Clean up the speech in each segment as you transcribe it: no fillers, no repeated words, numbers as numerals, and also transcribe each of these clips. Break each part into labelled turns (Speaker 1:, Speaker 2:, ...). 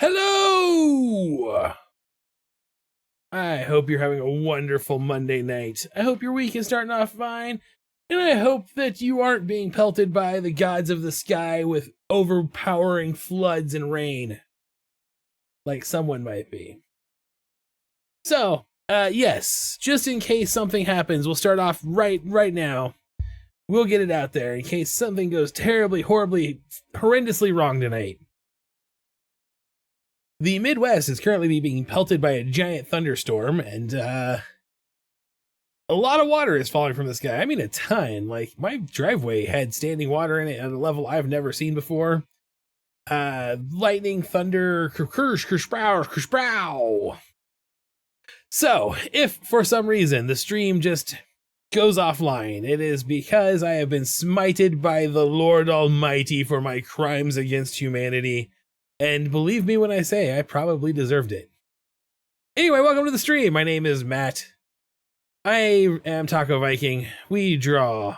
Speaker 1: Hello! I hope you're having a wonderful Monday night. I hope your week is starting off fine, and I hope that you aren't being pelted by the gods of the sky with overpowering floods and rain, like someone might be. So, yes, just in case something happens, we'll start off right now. We'll get it out there in case something goes terribly, horribly, horrendously wrong tonight. The Midwest is currently being pelted by a giant thunderstorm, and a lot of water is falling from the sky. I mean, a ton. Like, my driveway had standing water in it at a level I've never seen before. Lightning, thunder, kersprow. So, if for some reason the stream just goes offline, it is because I have been smited by the Lord Almighty for my crimes against humanity. And believe me when I say I probably deserved it. Anyway, welcome to the stream. My name is Matt. I am Taco Viking. We draw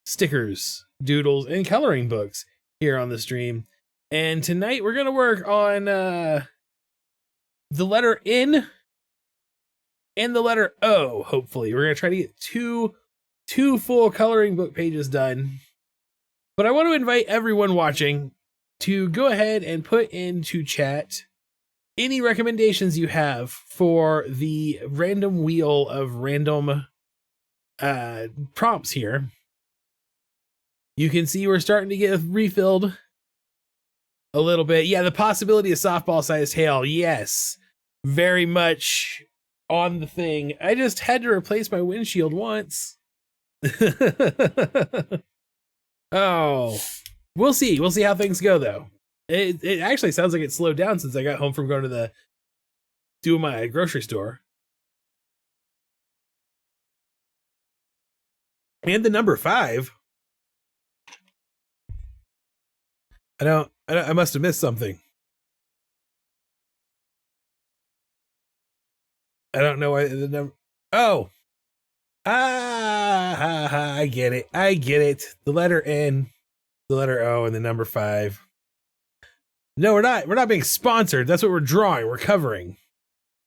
Speaker 1: stickers, doodles, and coloring books here on the stream. And tonight we're going to work on the letter N and the letter O, hopefully. We're going to try to get two full coloring book pages done. But I want to invite everyone watching to go ahead and put into chat any recommendations you have for the random wheel of random prompts here. You can see we're starting to get refilled a little bit. Yeah, the possibility of softball-sized hail. Yes, very much on the thing. I just had to replace my windshield once. Oh. We'll see. We'll see how things go, though. It actually sounds like it slowed down since I got home from going to doing my grocery store. And the number 5. I must have missed something. I don't know why the number. Oh. I get it. The letter N. The letter O and the number 5. No, we're not being sponsored. That's what we're drawing. We're covering.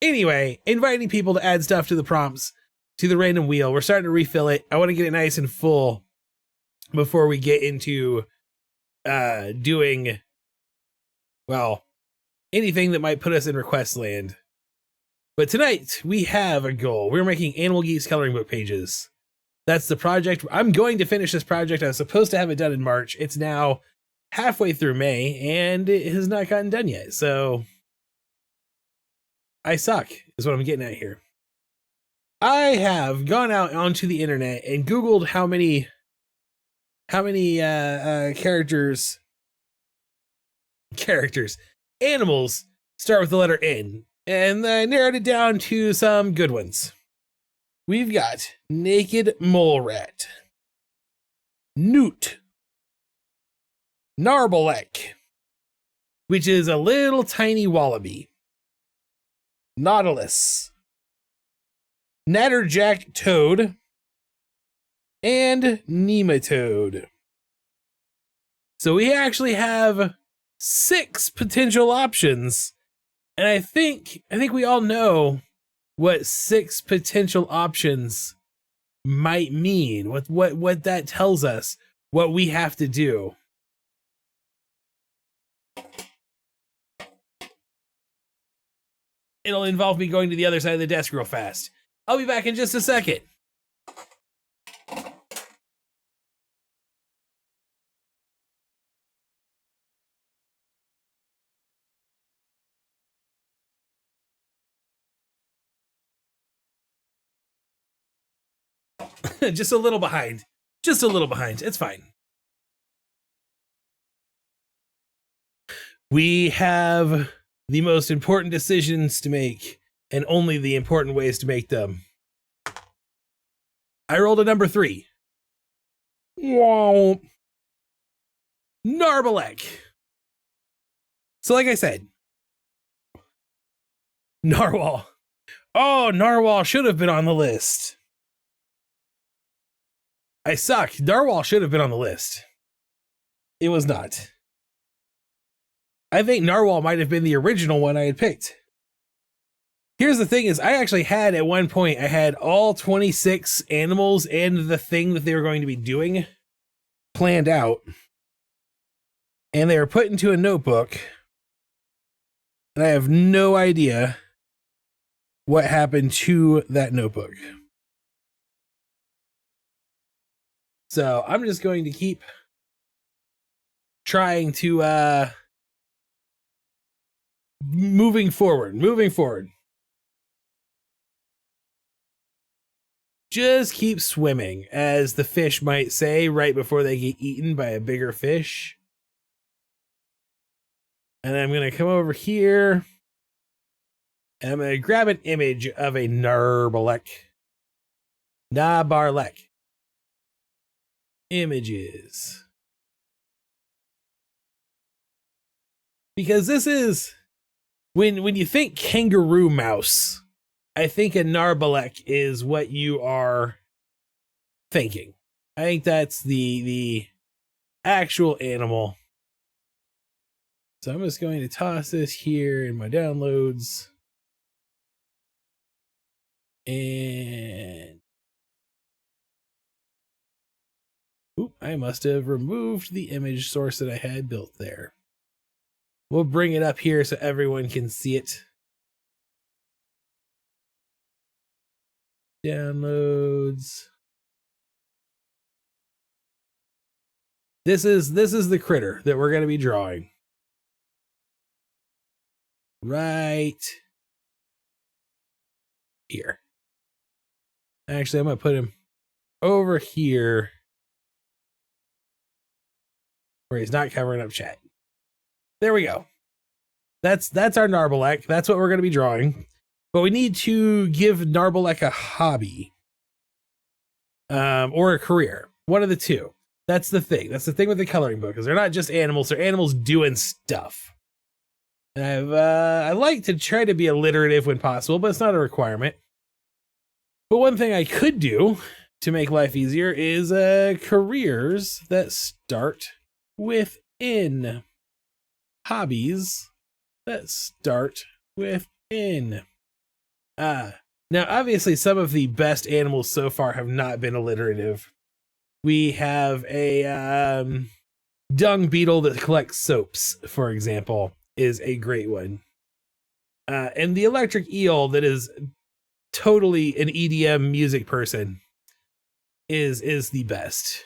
Speaker 1: Anyway, inviting people to add stuff to the prompts, to the random wheel. We're starting to refill it. I want to get it nice and full before we get into doing, well, anything that might put us in request land. But tonight we have a goal. We're making Animal Geeks coloring book pages. That's the project. I'm going to finish this project. I was supposed to have it done in March. It's now halfway through May, and it has not gotten done yet. So I suck, is what I'm getting at here. I have gone out onto the internet and Googled how many animals start with the letter N, and I narrowed it down to some good ones. We've got naked mole rat, newt, Nabarlek, which is a little tiny wallaby, nautilus, natterjack toad, and nematode. So we actually have 6 potential options, and I think we all know what 6 potential options might mean, what that tells us, what we have to do. It'll involve me going to the other side of the desk real fast. I'll be back in just a second. Just a little behind. It's fine. We have the most important decisions to make, and only the important ways to make them. I rolled a number 3. Whoa. Nabarlek. So like I said, narwhal. Oh, narwhal should have been on the list. I suck. Narwhal should have been on the list. It was not. I think narwhal might have been the original one I had picked. Here's the thing is I actually had at one point, I had all 26 animals and the thing that they were going to be doing planned out. And they were put into a notebook. And I have no idea what happened to that notebook. So I'm just going to keep trying to moving forward. Just keep swimming, as the fish might say, right before they get eaten by a bigger fish. And I'm going to come over here, and I'm going to grab an image of a Nabarlek. Images. Because this is, when you think kangaroo mouse, I think a Nabarlek is what you are thinking. I think that's the actual animal. So I'm just going to toss this here in my downloads. And I must have removed the image source that I had built there. We'll bring it up here so everyone can see it. Downloads. This is the critter that we're going to be drawing. Right here. Actually, I'm going to put him over here where he's not covering up chat. There we go. That's our Nabarlek. That's what we're going to be drawing. But we need to give Nabarlek a hobby. Or a career. One of the two. That's the thing. That's the thing with the coloring book, is they're not just animals, they're animals doing stuff. And I like to try to be alliterative when possible, but it's not a requirement. But one thing I could do to make life easier is careers that start within. Hobbies that start within. Now, obviously, some of the best animals so far have not been alliterative. We have a dung beetle that collects soaps, for example, is a great one. And the electric eel that is totally an EDM music person is the best.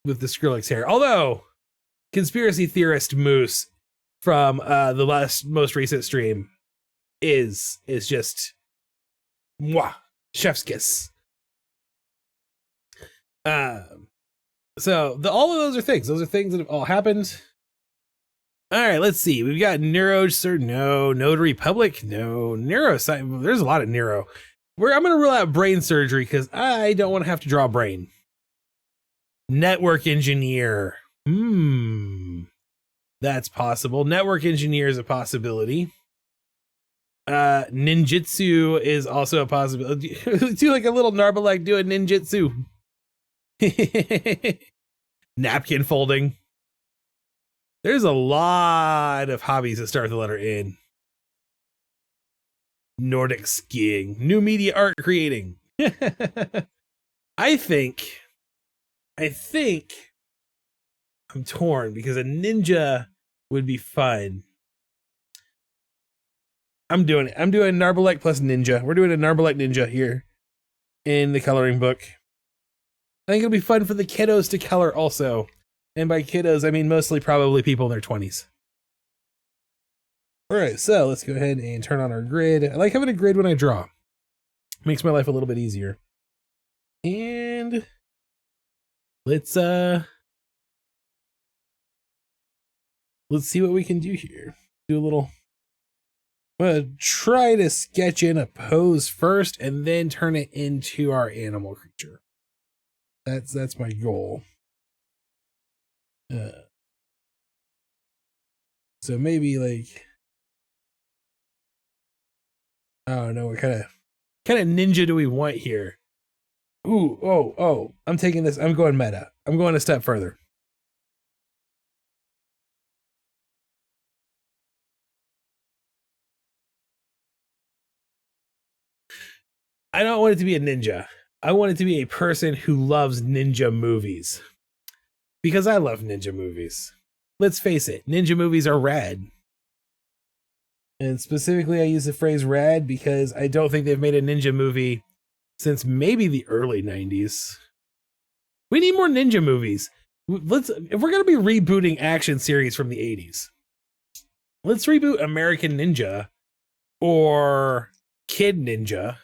Speaker 1: With the Skrillex hair. Although, conspiracy theorist Moose from the most recent stream is just mwah, chef's kiss. So all of those are things. Those are things that have all happened. All right, let's see. We've got Neurosir, no. Notary Public, no. Neuroscience, there's a lot of neuro. I'm going to rule out brain surgery because I don't want to have to draw a brain. Network engineer. That's possible. Network engineer is a possibility. Ninjutsu is also a possibility. Do like a little Nabarlek do a ninjutsu. Napkin folding. There's a lot of hobbies that start with the letter N. Nordic skiing. New media art creating. I think I'm torn because a ninja would be fun. I'm doing it. I'm doing Nabarlek plus ninja. We're doing a Nabarlek ninja here in the coloring book. I think it'll be fun for the kiddos to color also. And by kiddos, I mean mostly probably people in their 20s. All right, so let's go ahead and turn on our grid. I like having a grid when I draw. Makes my life a little bit easier. And let's see what we can do here. Do a little. I'm gonna try to sketch in a pose first and then turn it into our animal creature. That's my goal. So maybe like, I don't know, what kind of ninja do we want here? Ooh, oh, I'm taking this. I'm going meta. I'm going a step further. I don't want it to be a ninja. I want it to be a person who loves ninja movies. Because I love ninja movies. Let's face it, ninja movies are rad. And specifically, I use the phrase rad because I don't think they've made a ninja movie since maybe the early 90s. We need more ninja movies. If we're going to be rebooting action series from the 80s, let's reboot American Ninja or Kid Ninja.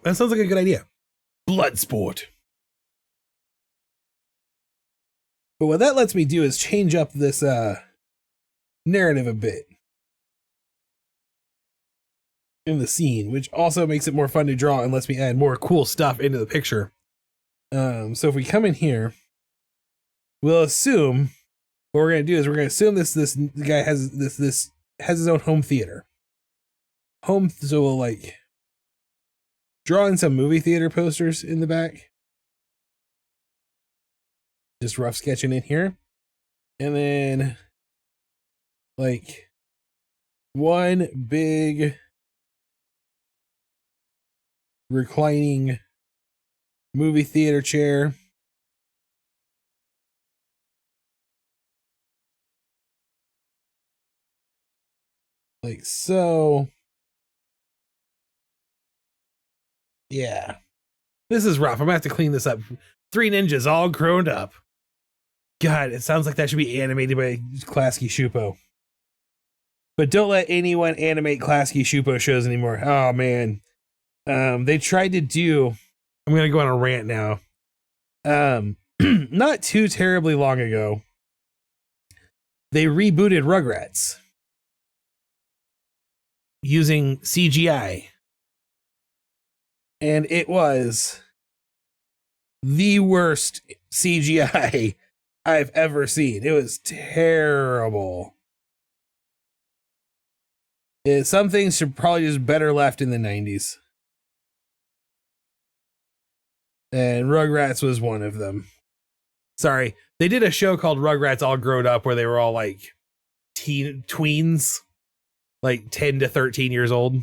Speaker 1: That sounds like a good idea. Bloodsport. But what that lets me do is change up this narrative a bit in the scene, which also makes it more fun to draw and lets me add more cool stuff into the picture. So if we come in here, we'll assume what we're gonna do is we're gonna assume this guy has his own home theater. So we'll like draw in some movie theater posters in the back. Just rough sketching in here. And then like one big reclining movie theater chair. Like so. Yeah. This is rough. I'm gonna have to clean this up. 3 ninjas all grown up. God, it sounds like that should be animated by Klasky Shupo. But don't let anyone animate Klasky Shupo shows anymore. Oh man. They tried to do, I'm gonna go on a rant now. Not too terribly long ago, they rebooted Rugrats using CGI. And it was the worst CGI I've ever seen. It was terrible. Some things should probably just better left in the 90s. And Rugrats was one of them. Sorry, they did a show called Rugrats All Grown Up where they were all like tweens, like 10 to 13 years old.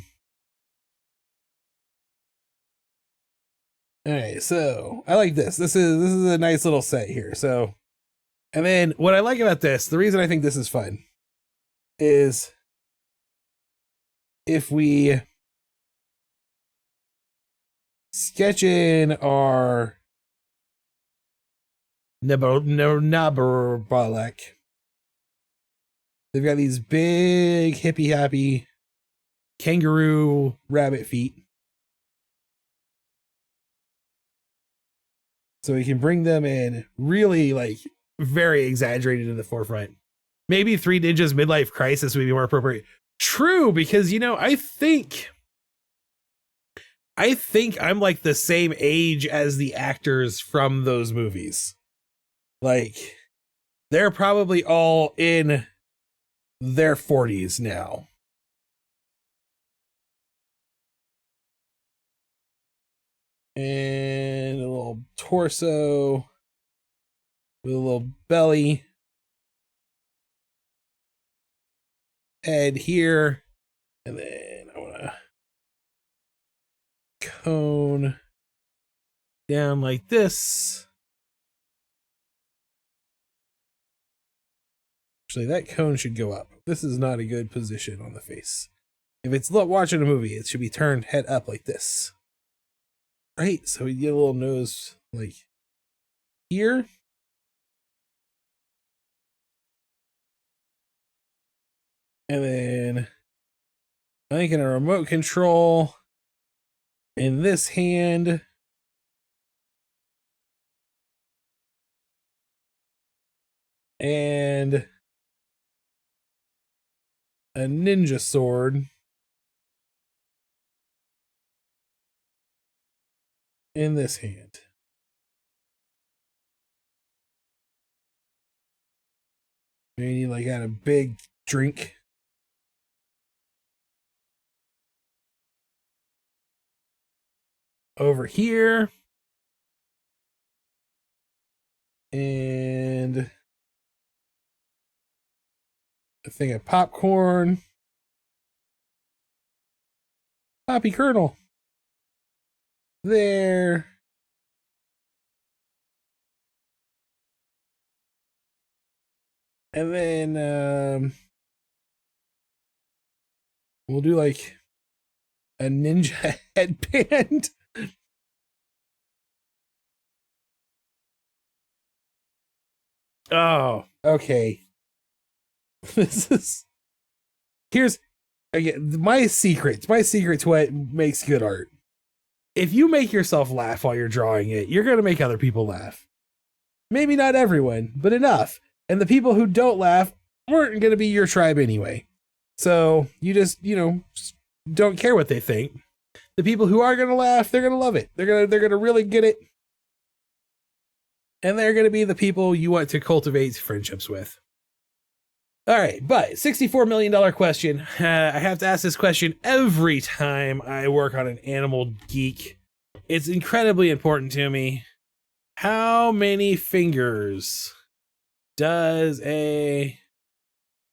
Speaker 1: All right, so I like this. This is a nice little set here. So, and then what I like about this, the reason I think this is fun, is if we sketch in our Nabarlek. They've got these big hippy happy kangaroo rabbit feet. So we can bring them in really like very exaggerated in the forefront. Maybe 3 Ninjas Midlife Crisis would be more appropriate. True, because I think I'm like the same age as the actors from those movies. Like they're probably all in their 40s now. And a little torso with a little belly. Head here. And then I want to cone down like this. Actually, that cone should go up. This is not a good position on the face. If it's watching a movie, it should be turned head up like this. Right? So we get a little nose like here. And then I think in a remote control in this hand. And a ninja sword in this hand. Maybe like got a big drink. Over here. And a thing of popcorn. Poppy kernel. There. And then we'll do like a ninja headband. Oh, okay. Here's again my secret. My secret's what makes good art. If you make yourself laugh while you're drawing it, you're gonna make other people laugh. Maybe not everyone, but enough. And the people who don't laugh weren't gonna be your tribe anyway. So you just, don't care what they think. The people who are gonna laugh, they're gonna love it. They're gonna really get it. And they're gonna be the people you want to cultivate friendships with. All right, but $64 million question. I have to ask this question every time I work on an Animal Geek. It's incredibly important to me. How many fingers does a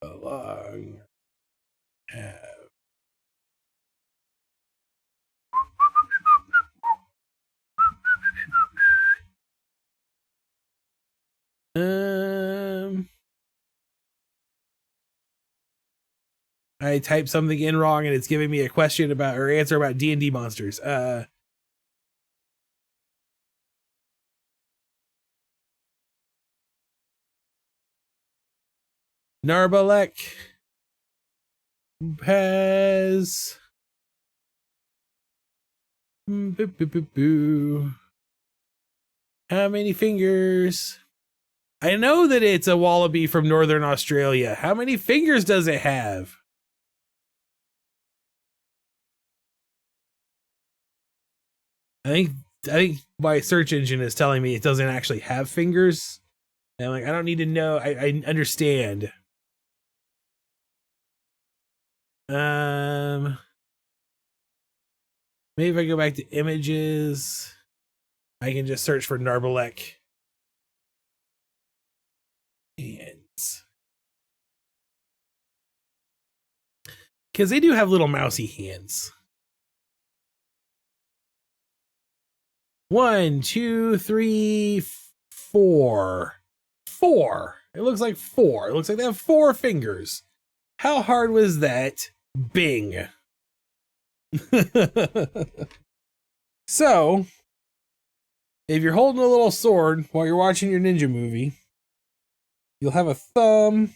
Speaker 1: log have? I typed something in wrong and it's giving me a question about or answer about D&D monsters. Nabarlek has how many fingers? I know that it's a wallaby from Northern Australia. How many fingers does it have? I think my search engine is telling me it doesn't actually have fingers. And I'm like, I don't need to know. I understand. Maybe if I go back to images, I can just search for Nabarlek hands. Because they do have little mousy hands. 1, 2, 3, 4. 4. It looks like 4. It looks like they have 4 fingers. How hard was that? Bing. So, if you're holding a little sword while you're watching your ninja movie, you'll have a thumb,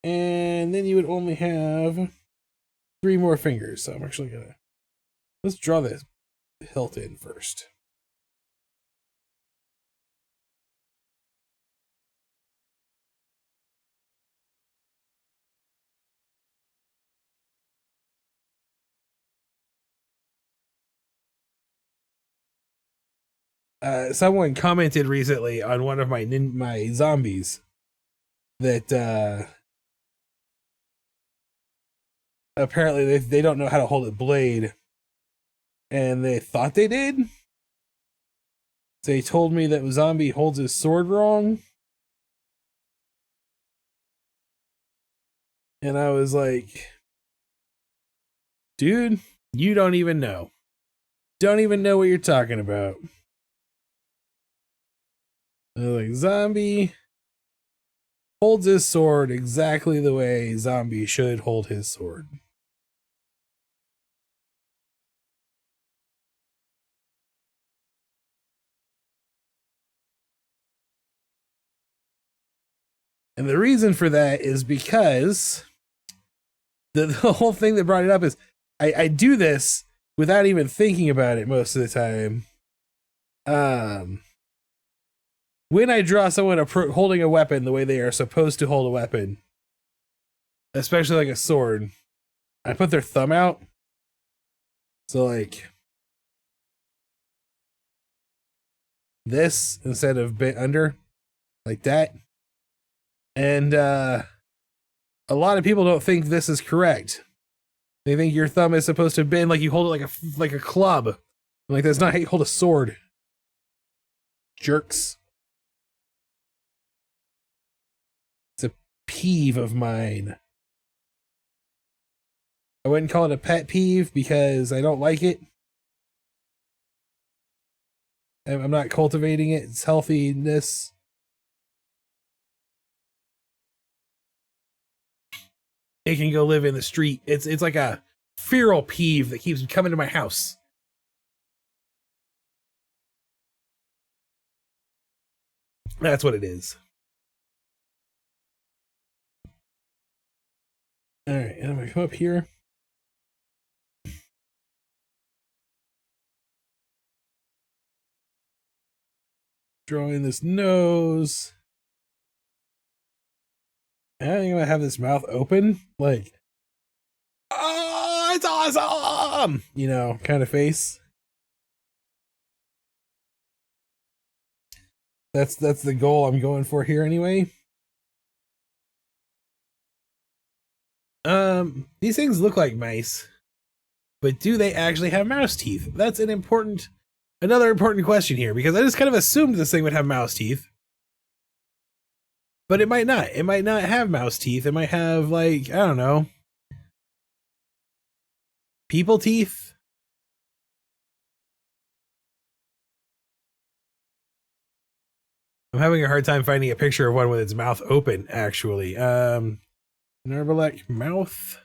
Speaker 1: and then you would only have 3 more fingers. So I'm actually gonna, let's draw this hilt in first. Someone commented recently on one of my zombies that apparently they don't know how to hold a blade, and they thought they did. They told me that zombie holds his sword wrong, and I was like, dude, you don't even know. Don't even know what you're talking about. Like, zombie holds his sword exactly the way zombie should hold his sword. And the reason for that is because the whole thing that brought it up is I do this without even thinking about it most of the time. When I draw someone holding a weapon the way they are supposed to hold a weapon, especially like a sword, I put their thumb out. So like this instead of bent under, like that. And a lot of people don't think this is correct. They think your thumb is supposed to bend like you hold it like a club. Like that's not how you hold a sword. Jerks. peeve of mine. I wouldn't call it a pet peeve because I don't like it. I'm not cultivating it. It's healthiness. It can go live in the street. It's like a feral peeve that keeps coming to my house. That's what it is. All right, I'm gonna come up here. Drawing this nose. I think I'm gonna have this mouth open, like, oh, it's awesome, you know, kind of face. That's the goal I'm going for here anyway. These things look like mice, but do they actually have mouse teeth? That's another important question here, because I just kind of assumed this thing would have mouse teeth. But it might not. It might not have mouse teeth. It might have, like, I don't know, people teeth. I'm having a hard time finding a picture of one with its mouth open, actually. Nabarlek mouth.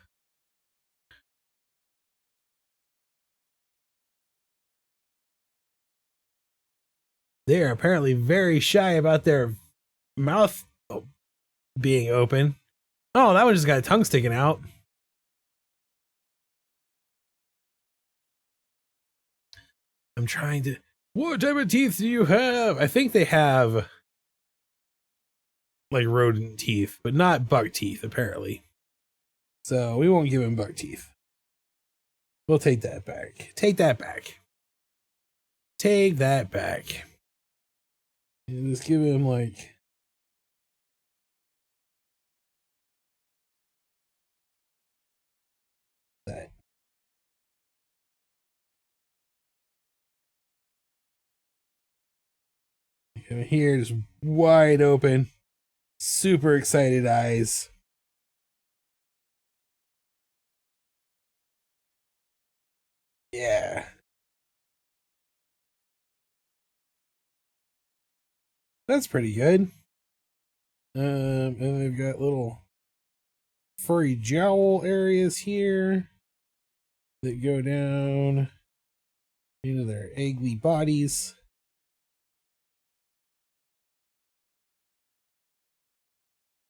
Speaker 1: They are apparently very shy about their mouth being open. Oh, that one just got a tongue sticking out. I'm trying to... What type of teeth do you have? I think they have, like, rodent teeth, but not bug teeth, apparently. So we won't give him bug teeth. We'll take that back. Take that back. Take that back. And just give him, like... that. Come here, just wide open. Super excited eyes. Yeah. That's pretty good. And they've got little furry jowl areas here that go down into their eggly bodies.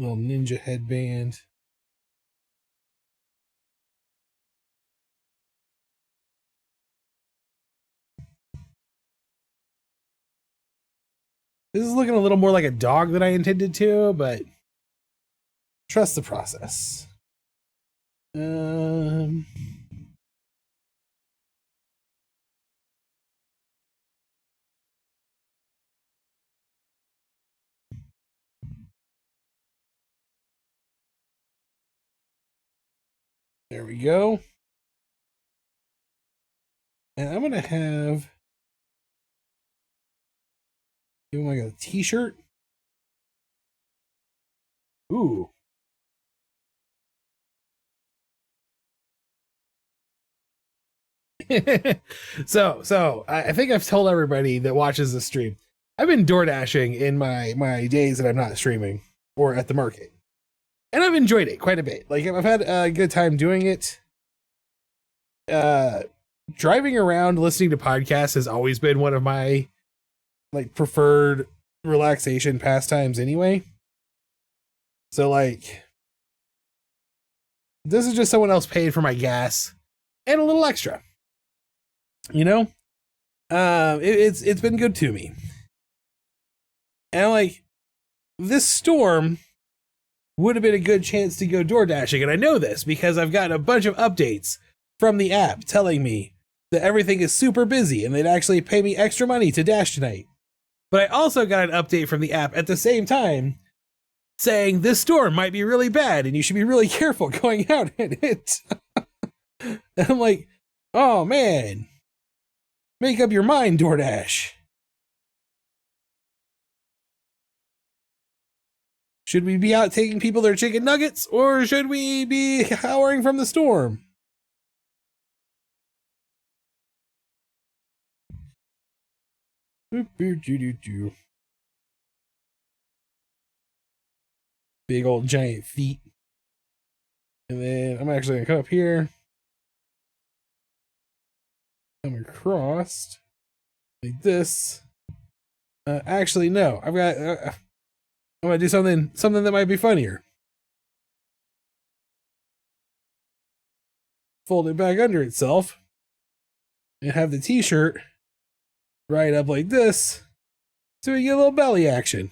Speaker 1: Little ninja headband. This is looking a little more like a dog than I intended to, but trust the process. There we go. And I'm gonna have give him like a t-shirt. Ooh. So I think I've told everybody that watches the stream, I've been door dashing in my days that I'm not streaming or at the market, and I've enjoyed it quite a bit. Like, I've had a good time doing it. Driving around listening to podcasts has always been one of my, like, preferred relaxation pastimes anyway. So, like, this is just someone else paid for my gas and a little extra, you know. It's been good to me. And, like, this storm would have been a good chance to go door dashing, and I know this because I've gotten a bunch of updates from the app telling me that everything is super busy and they'd actually pay me extra money to dash tonight. But I also got an update from the app at the same time saying this storm might be really bad and you should be really careful going out in it. And I'm like, oh man, make up your mind, DoorDash. Should we be out taking people their chicken nuggets, or should we be cowering from the storm? Big old giant feet. And then I'm actually gonna come up here. Come across like this. Actually, no. I'm gonna do something that might be funnier. Fold it back under itself and have the t-shirt right up like this, so we get a little belly action.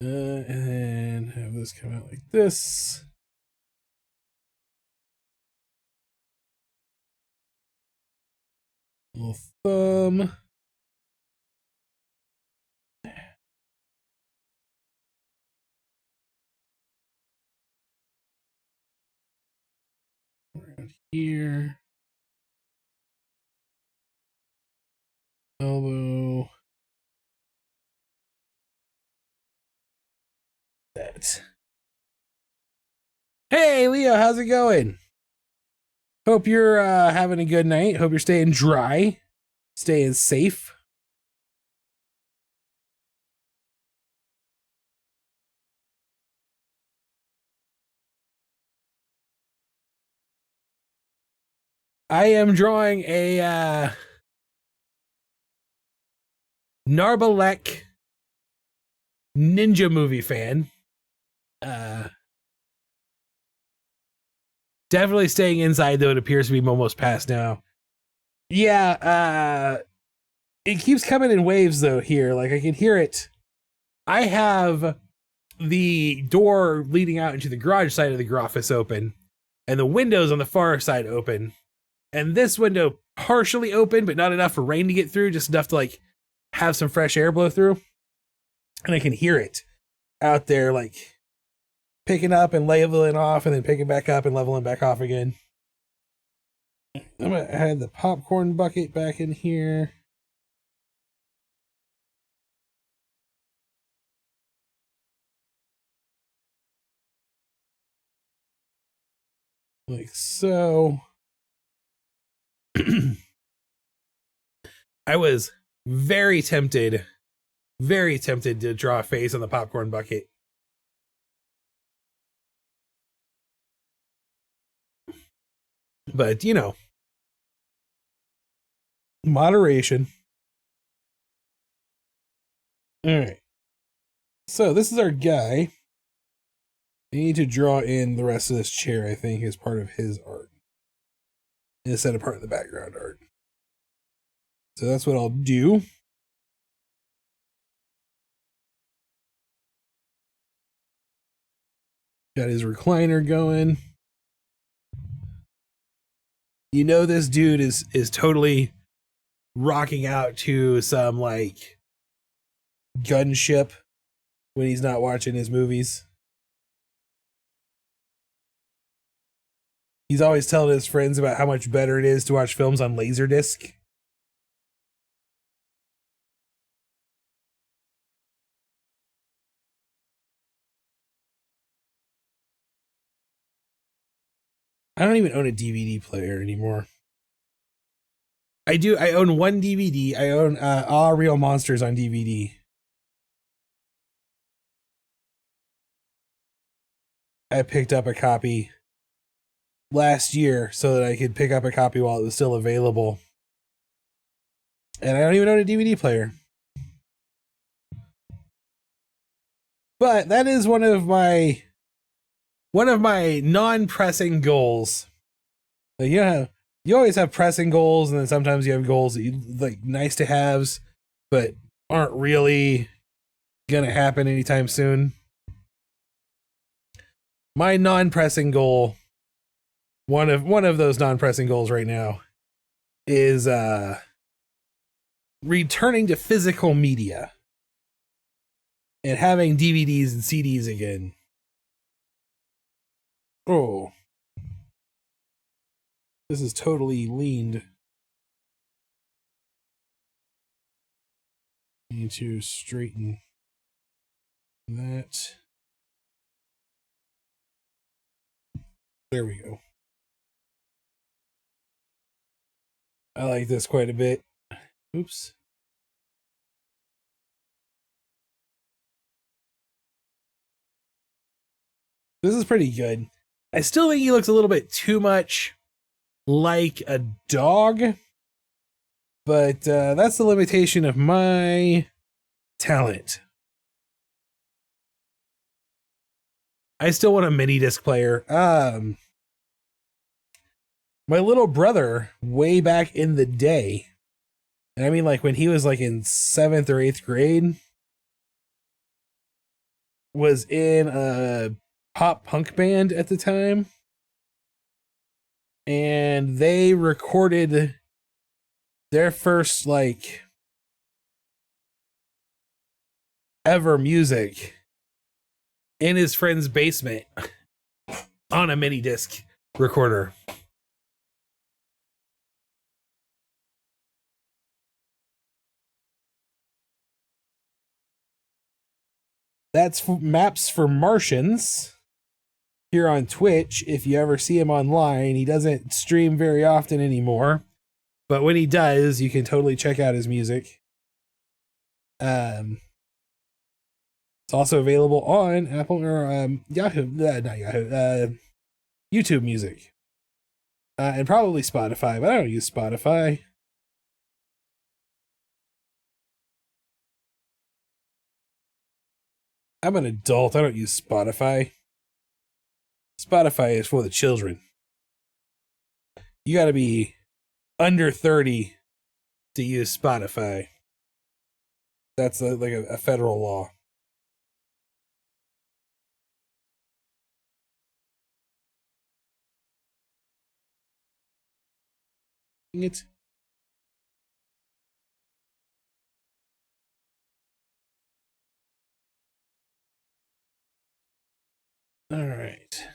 Speaker 1: And then have this come out like this. Little thumb. Around here. Elbow. That. Hey, Leo, how's it going? Hope you're having a good night. Hope you're staying dry, staying safe. I am drawing a Nabarlek ninja movie fan. Definitely staying inside, though. It appears to be almost past now. Yeah, it keeps coming in waves, though, here. Like, I can hear it. I have the door leading out into the garage side of the office open, and the windows on the far side open. And this window partially open, but not enough for rain to get through, just enough to, like, have some fresh air blow through. And I can hear it out there, like, picking up and leveling off, and then picking back up and leveling back off again. I'm gonna add the popcorn bucket back in here. Like so. I was very tempted to draw a face on the popcorn bucket. But, you know, moderation. All right. So this is our guy. I need to draw in the rest of this chair, I think, as part of his art, instead of part of the background art. So that's what I'll do. Got his recliner going. You know, this dude is totally rocking out to some, like, gunship when he's not watching his movies. He's always telling his friends about how much better it is to watch films on Laserdisc. I don't even own a DVD player anymore. I do. I own one DVD. I own All Real Monsters on DVD. I picked up a copy last year so that I could pick up a copy while it was still available. And I don't even own a DVD player. But that is one of my non-pressing goals. Like, you always have pressing goals, and then sometimes you have goals that you like, nice to haves, but aren't really gonna happen anytime soon. My non-pressing goal, one of those non-pressing goals right now, is returning to physical media and having DVDs and CDs again. Oh, this is totally leaned. Need to straighten that. There we go. I like this quite a bit. Oops. This is pretty good. I still think he looks a little bit too much like a dog, but that's the limitation of my talent. I still want a mini disc player. My little brother, way back in the day, and I mean like when he was like in 7th or 8th grade, was in a pop punk band at the time, and they recorded their first like ever music in his friend's basement on a mini disc recorder. That's Maps for Martians here on Twitch. If you ever see him online, he doesn't stream very often anymore, but when he does, you can totally check out his music. It's also available on Apple or Yahoo, not Yahoo, YouTube Music, and probably Spotify, but I don't use Spotify. I'm an adult. I don't use Spotify. Spotify is for the children. You got to be under 30 to use Spotify. That's like a federal law. It. All right.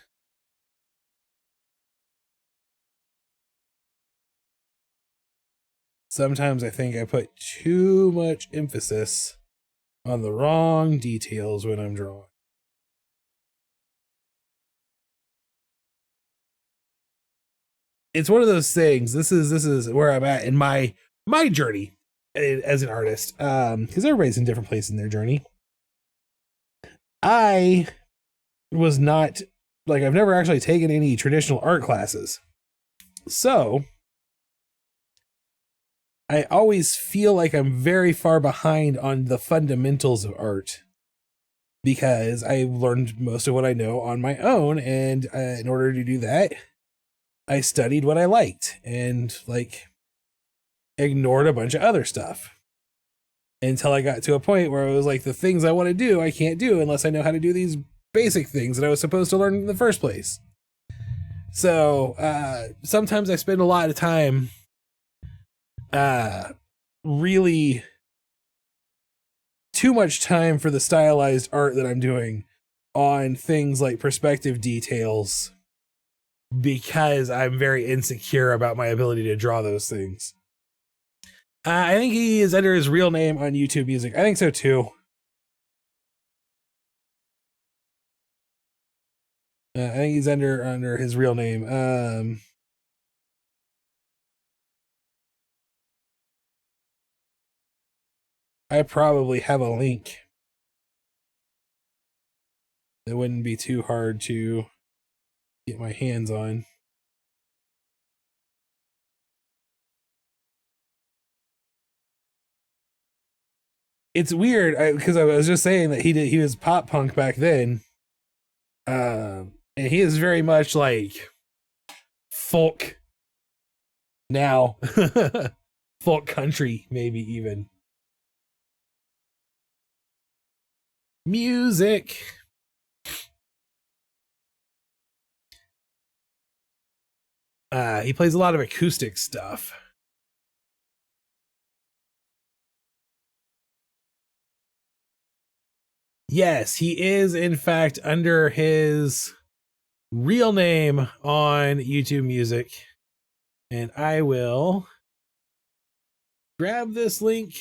Speaker 1: Sometimes I think I put too much emphasis on the wrong details when I'm drawing. It's one of those things. This is where I'm at in my journey as an artist. Because everybody's in different places in their journey. I was not like, I've never actually taken any traditional art classes. So I always feel like I'm very far behind on the fundamentals of art, because I learned most of what I know on my own, and in order to do that, I studied what I liked and like ignored a bunch of other stuff until I got to a point where it was like, the things I want to do, I can't do unless I know how to do these basic things that I was supposed to learn in the first place. So sometimes I spend a lot of time really too much time for the stylized art that I'm doing on things like perspective details, because I'm very insecure about my ability to draw those things. I think he is under his real name on YouTube Music. I think so too. I think he's under his real name. I probably have a link. It wouldn't be too hard to get my hands on. It's weird because I was just saying that he was pop punk back then, and he is very much like folk now, folk country maybe even. Music. He plays a lot of acoustic stuff. Yes, he is in fact under his real name on YouTube Music. And I will grab this link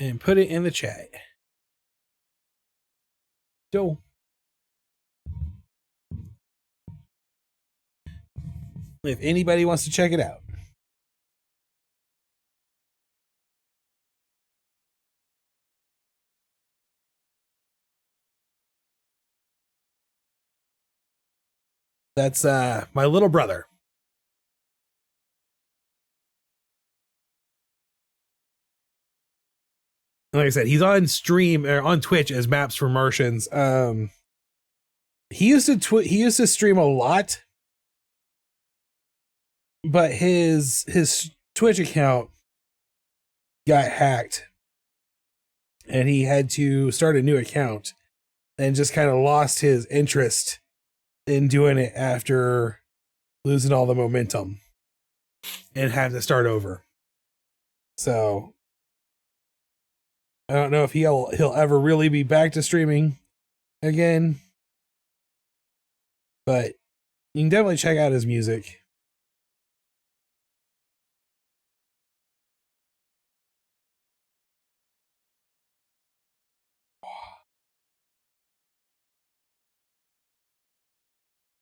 Speaker 1: and put it in the chat. So, if anybody wants to check it out. That's my little brother. Like I said, he's on stream or on Twitch as Maps for Martians. He used to stream a lot, but his Twitch account got hacked, and he had to start a new account, and just kind of lost his interest in doing it after losing all the momentum and had to start over. So I don't know if he'll ever really be back to streaming again, but you can definitely check out his music.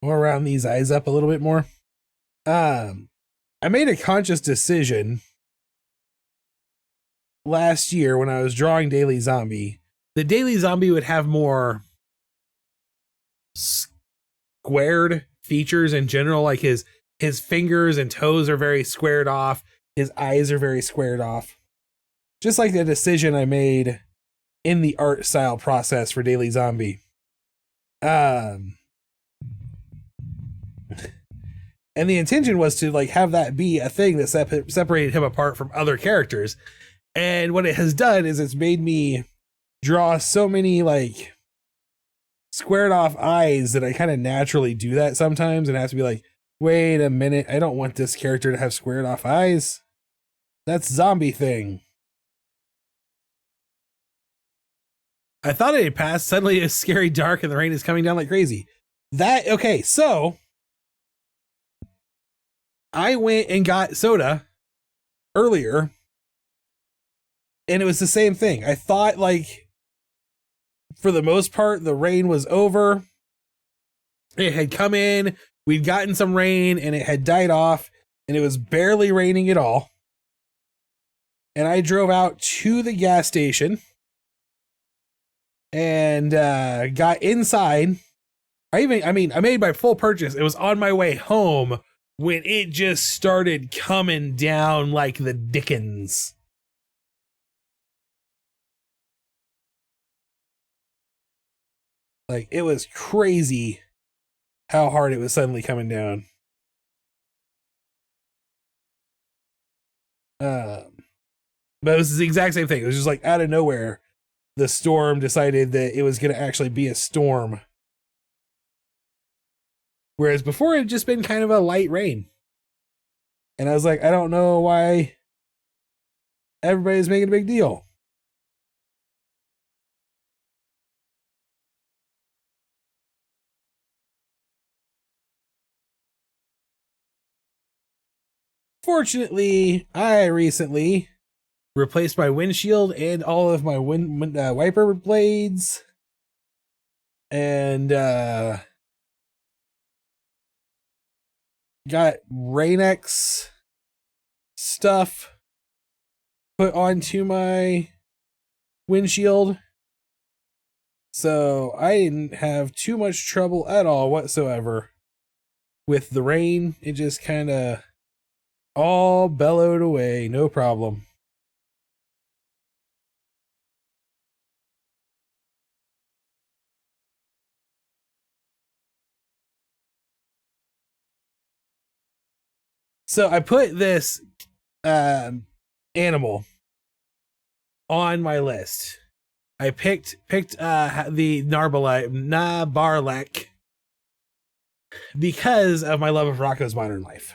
Speaker 1: More around these eyes up a little bit more. I made a conscious decision last year when I was drawing Daily Zombie. The Daily Zombie would have more squared features in general, like his fingers and toes are very squared off, his eyes are very squared off. Just like the decision I made in the art style process for Daily Zombie. And the intention was to like have that be a thing that separated him apart from other characters. And what it has done is it's made me draw so many like squared off eyes that I kind of naturally do that sometimes, and I have to be like, wait a minute, I don't want this character to have squared off eyes. That's zombie thing. I thought it had passed. Suddenly it's scary dark and the rain is coming down like crazy. Okay, so I went and got soda earlier, and it was the same thing. I thought, like, for the most part, the rain was over. It had come in, we'd gotten some rain, and it had died off, and it was barely raining at all. And I drove out to the gas station and got inside. I made my full purchase. It was on my way home when it just started coming down like the Dickens. Like, it was crazy how hard it was suddenly coming down. But it was the exact same thing. It was just like out of nowhere, the storm decided that it was going to actually be a storm. Whereas before it had just been kind of a light rain. And I was like, I don't know why everybody's making a big deal. Fortunately, I recently replaced my windshield and all of my wiper blades. And got Rain-X stuff put onto my windshield. So I didn't have too much trouble at all whatsoever with the rain. It just kind of all bellowed away, no problem. So I put this animal on my list. I picked the Nabarlek because of my love of Rocko's Modern Life.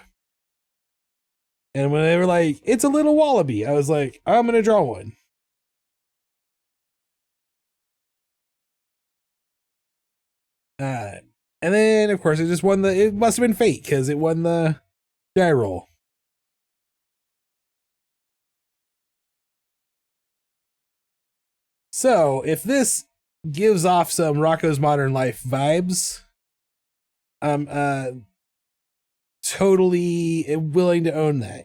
Speaker 1: And when they were like, it's a little wallaby, I was like, I'm going to draw one. And then, of course, it just won it must have been fate because it won the die roll. So if this gives off some Rocco's Modern Life vibes, I'm totally willing to own that.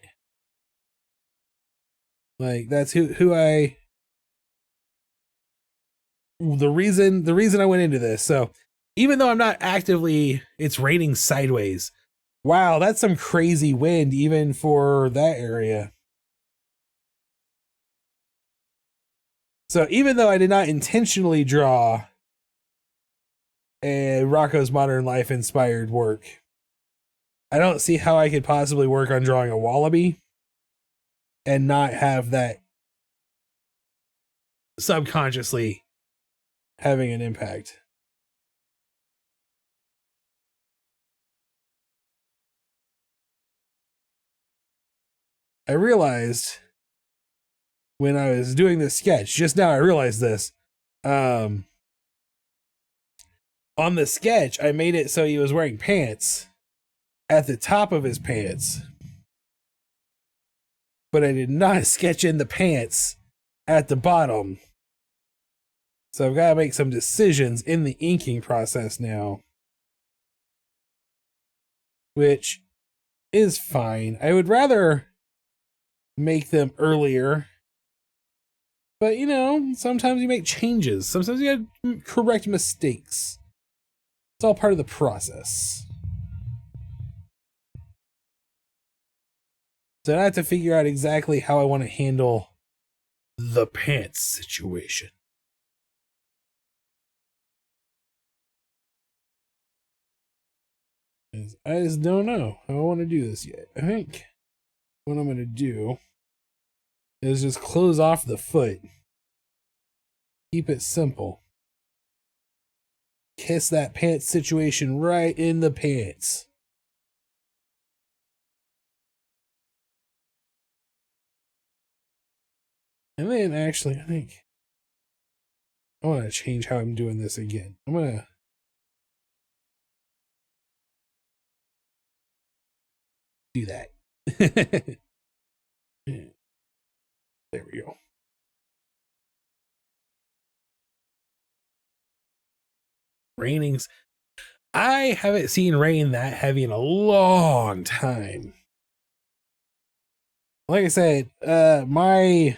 Speaker 1: Like that's who I the reason I went into this. So even though I'm not actively, it's raining sideways. Wow, that's some crazy wind even for that area. So even though I did not intentionally draw a Rocco's Modern Life inspired work, I don't see how I could possibly work on drawing a wallaby and not have that subconsciously having an impact. I realized when I was doing this sketch, just now I realized this. On the sketch, I made it so he was wearing pants at the top of his pants, but I did not sketch in the pants at the bottom. So I've got to make some decisions in the inking process now, which is fine. I would rather make them earlier, but you know, sometimes you make changes. Sometimes you gotta correct mistakes. It's all part of the process. So I have to figure out exactly how I want to handle the pants situation. I just don't know how I want to do this yet. I think what I'm going to do is just close off the foot. Keep it simple. Kiss that pants situation right in the pants. And then actually, I think I want to change how I'm doing this again. I'm going to do that. There we go. Rainings. I haven't seen rain that heavy in a long time. Like I said, my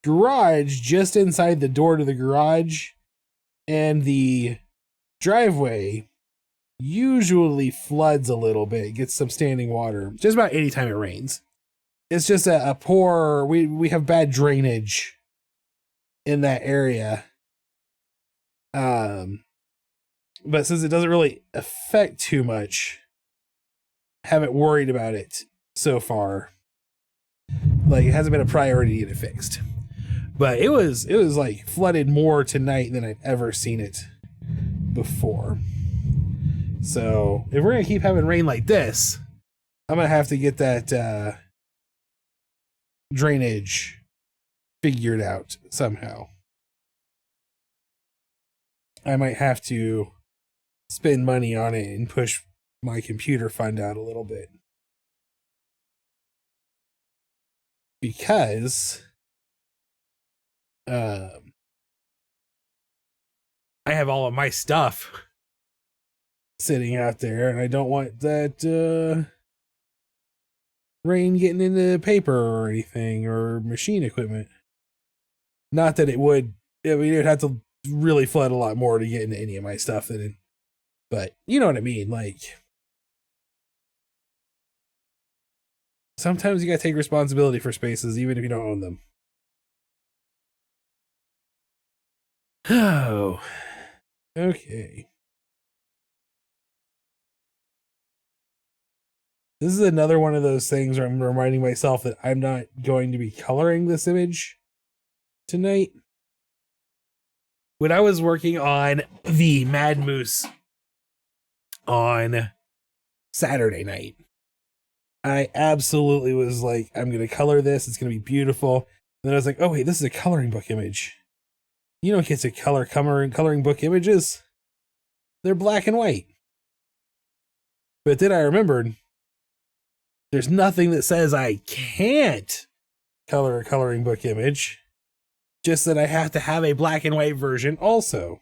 Speaker 1: garage just inside the door to the garage and the driveway usually floods a little bit, gets some standing water just about any time it rains. It's just a poor, we have bad drainage in that area. But since it doesn't really affect too much, haven't worried about it so far. Like it hasn't been a priority to get it fixed. But it was like flooded more tonight than I'd ever seen it before. So if we're gonna keep having rain like this, I'm gonna have to get that drainage figured out somehow. I might have to spend money on it and push my computer fund out a little bit. Because I have all of my stuff sitting out there and I don't want that rain getting into paper or anything or machine equipment. Not that it would, I mean, it would have to really flood a lot more to get into any of my stuff than it, but you know what I mean? Like, sometimes you gotta take responsibility for spaces even if you don't own them. Oh, okay. This is another one of those things where I'm reminding myself that I'm not going to be coloring this image tonight. When I was working on the Mad Moose on Saturday night, I absolutely was like, I'm going to color this. It's going to be beautiful. And then I was like, oh, wait, this is a coloring book image. You don't get to color coloring book images. They're black and white. But then I remembered there's nothing that says I can't color a coloring book image. Just that I have to have a black and white version also.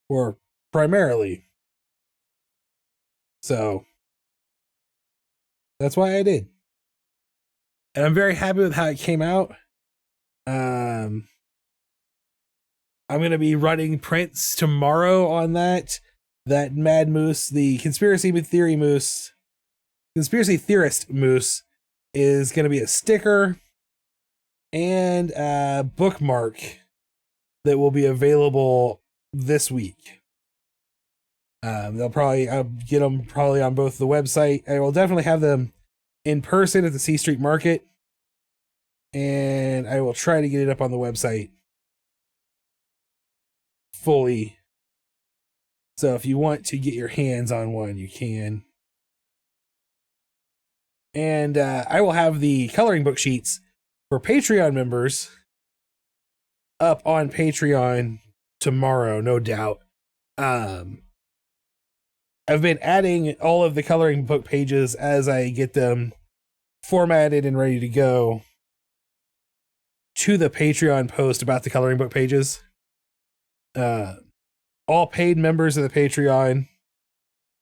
Speaker 1: Or primarily. So that's why I did. And I'm very happy with how it came out. I'm going to be running prints tomorrow on that. That Mad Moose, the conspiracy theorist moose, is going to be a sticker and a bookmark that will be available this week. They'll probably get them probably on both the website. I will definitely have them in person at the C Street Market, and I will try to get it up on the website fully. So if you want to get your hands on one, you can. And I will have the coloring book sheets for Patreon members up on Patreon tomorrow, no doubt. I've been adding all of the coloring book pages as I get them formatted and ready to go to the Patreon post about the coloring book pages. All paid members of the Patreon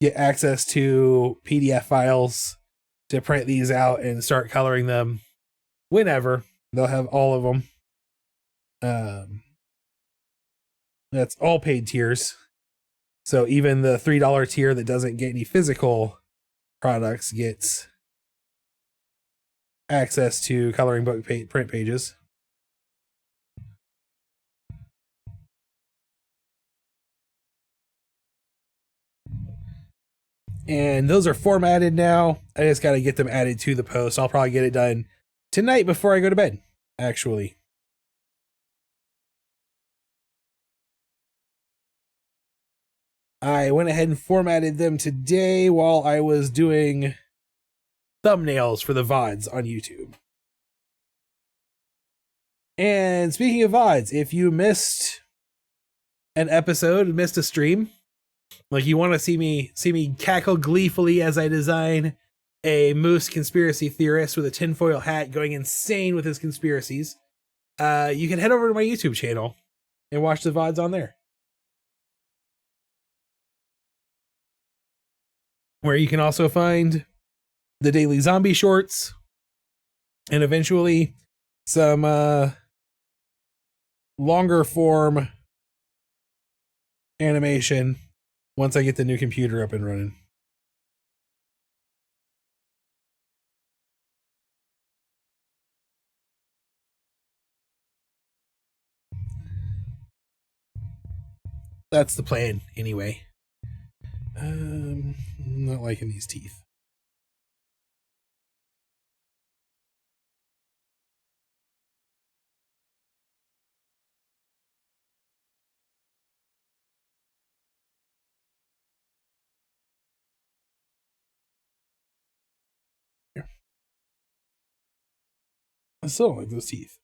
Speaker 1: get access to PDF files to print these out and start coloring them whenever. They'll have all of them. That's all paid tiers. So even the $3 tier that doesn't get any physical products gets access to coloring book print pages. And those are formatted now. I just got to get them added to the post. I'll probably get it done tonight before I go to bed, actually. I went ahead and formatted them today while I was doing thumbnails for the VODs on YouTube. And speaking of VODs, if you missed an episode, missed a stream, like you want to see me cackle gleefully as I design a moose conspiracy theorist with a tinfoil hat going insane with his conspiracies, you can head over to my YouTube channel and watch the VODs on there. Where you can also find the daily zombie shorts and eventually some longer form animation once I get the new computer up and running. That's the plan, anyway. I'm not liking these teeth. Here. I still don't like those teeth.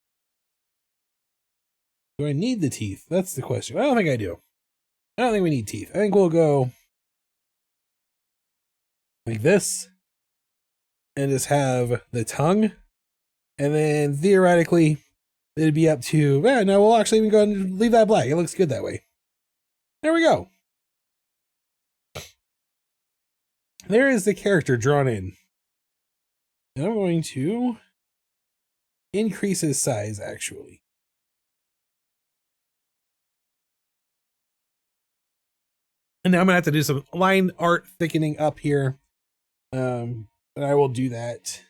Speaker 1: Do I need the teeth? That's the question. I don't think I do. I don't think we need teeth. I think we'll go like this and just have the tongue. And then theoretically, it'd be up to, no, we'll actually even go and leave that black. It looks good that way. There we go. There is the character drawn in. And I'm going to increase his size, actually. And now I'm going to have to do some line art thickening up here. But I will do that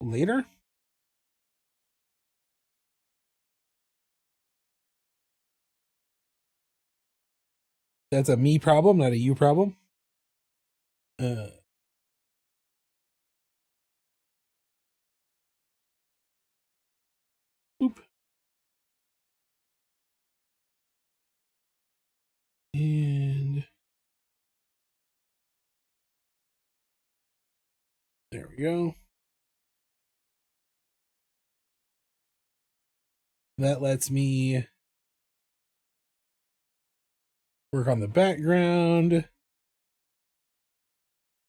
Speaker 1: later. That's a me problem, not a you problem. Oop. And there we go. That lets me work on the background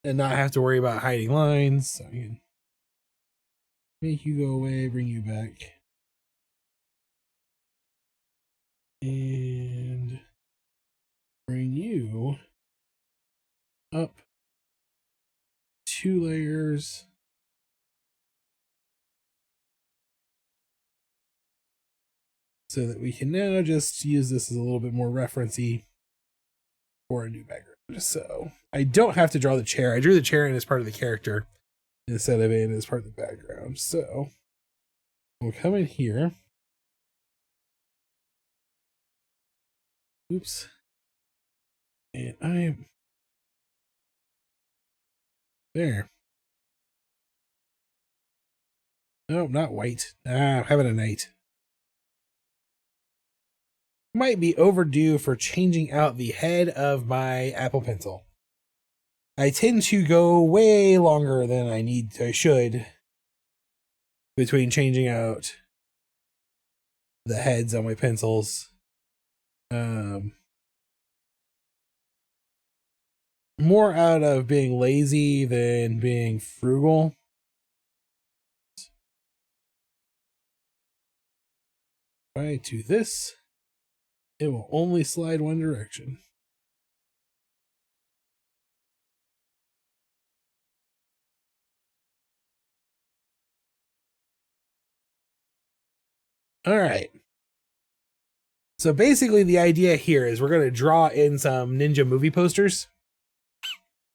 Speaker 1: and not have to worry about hiding lines. So I can make you go away, bring you back. And bring you up 2 layers. So that we can now just use this as a little bit more referencey for a new background. So I don't have to draw the chair. I drew the chair in as part of the character instead of in as part of the background. So we'll come in here. Oops. And I'm there. No, not white. I'm having a night. Might be overdue for changing out the head of my Apple Pencil. I tend to go way longer than I should between changing out the heads on my pencils. More out of being lazy than being frugal. If I do this, it will only slide one direction. All right. So basically the idea here is we're going to draw in some ninja movie posters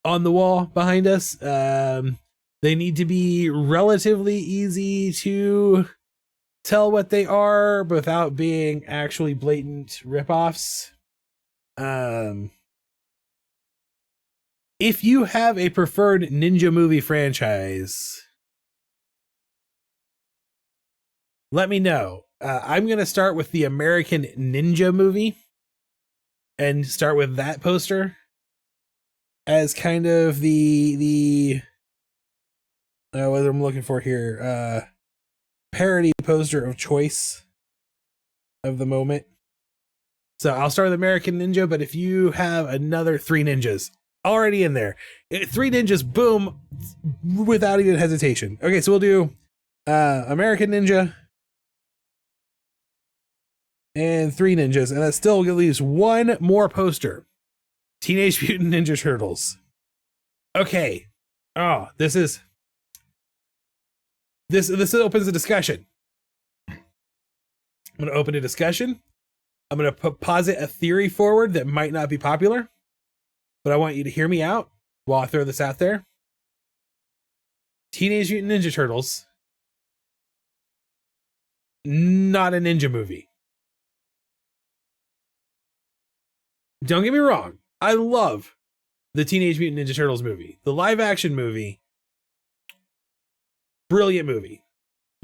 Speaker 1: on the wall behind us. They need to be relatively easy to tell what they are without being actually blatant ripoffs. If you have a preferred ninja movie franchise, let me know. I'm going to start with the American Ninja movie and start with that poster as kind of the what I'm looking for here, parody poster of choice of the moment. So I'll start with American Ninja, but if you have another 3 ninjas already in there, 3 ninjas, boom, without even hesitation. Okay, so we'll do American Ninja and 3 ninjas, and that still leaves 1 more poster. Teenage Mutant Ninja Turtles. Okay. Oh, this opens a discussion. I'm going to open a discussion. I'm going to posit a theory forward that might not be popular, but I want you to hear me out while I throw this out there. Teenage Mutant Ninja Turtles, not a ninja movie. Don't get me wrong. I love the Teenage Mutant Ninja Turtles movie. The live action movie. Brilliant movie.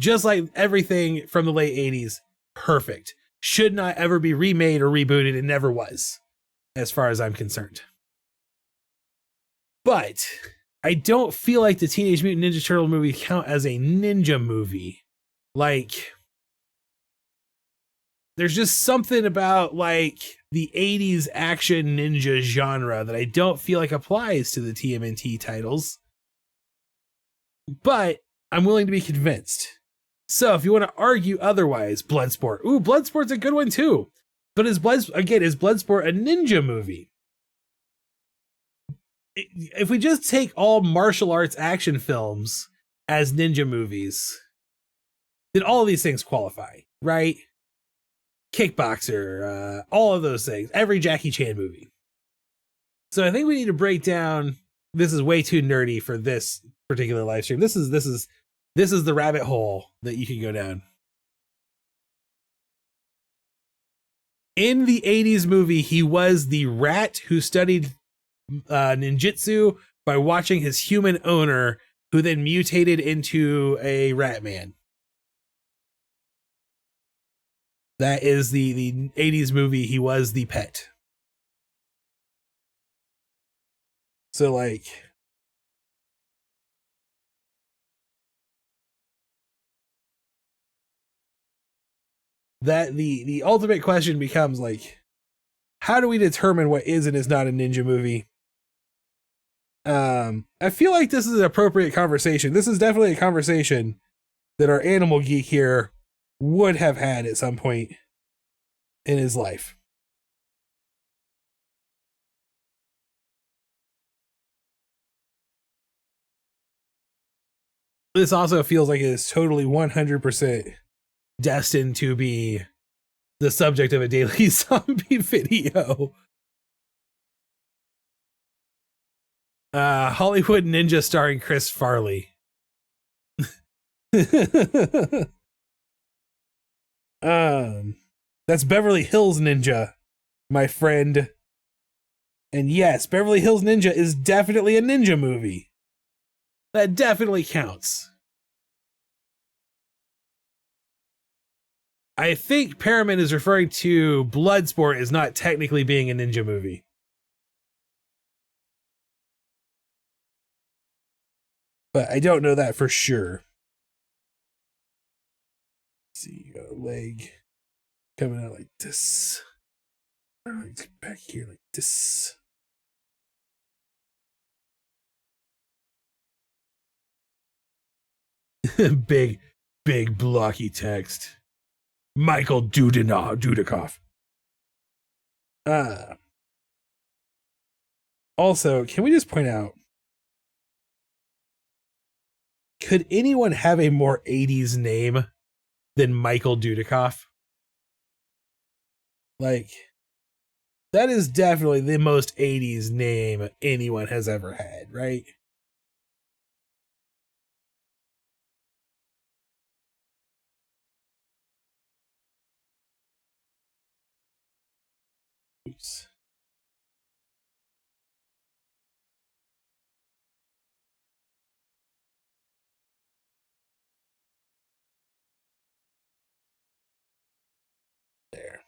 Speaker 1: Just like everything from the late 80s. Perfect. Should not ever be remade or rebooted. It never was, as far as I'm concerned. But I don't feel like the Teenage Mutant Ninja Turtle movie count as a ninja movie. Like, there's just something about like the 80s action ninja genre that I don't feel like applies to the TMNT titles. But I'm willing to be convinced. So if you want to argue otherwise, Bloodsport. Ooh, Bloodsport's a good one too. But is Bloodsport a ninja movie? If we just take all martial arts action films as ninja movies, then all of these things qualify, right? Kickboxer, all of those things, every Jackie Chan movie. So I think we need to break down. This is way too nerdy for this particular live stream. This is the rabbit hole that you can go down. In the 80s movie, he was the rat who studied ninjutsu by watching his human owner, who then mutated into a rat man. That is the 80s movie. He was the pet. So like, that the ultimate question becomes like, how do we determine what is and is not a ninja movie? I feel like this is an appropriate conversation. This is definitely a conversation that our animal geek here would have had at some point. in his life. This also feels like it is totally 100% destined to be the subject of a daily zombie video. Hollywood Ninja starring Chris Farley. That's Beverly Hills Ninja, my friend. And yes, Beverly Hills Ninja is definitely a ninja movie. That definitely counts. I think Paramin is referring to Bloodsport as not technically being a ninja movie. But I don't know that for sure. Let's see, you got a leg coming out like this. Back here like this. big blocky text. Michael Dudikoff. Also, can we just point out, could anyone have a more 80s name than Michael Dudikoff? Like, that is definitely the most 80s name anyone has ever had, right? Oops. There.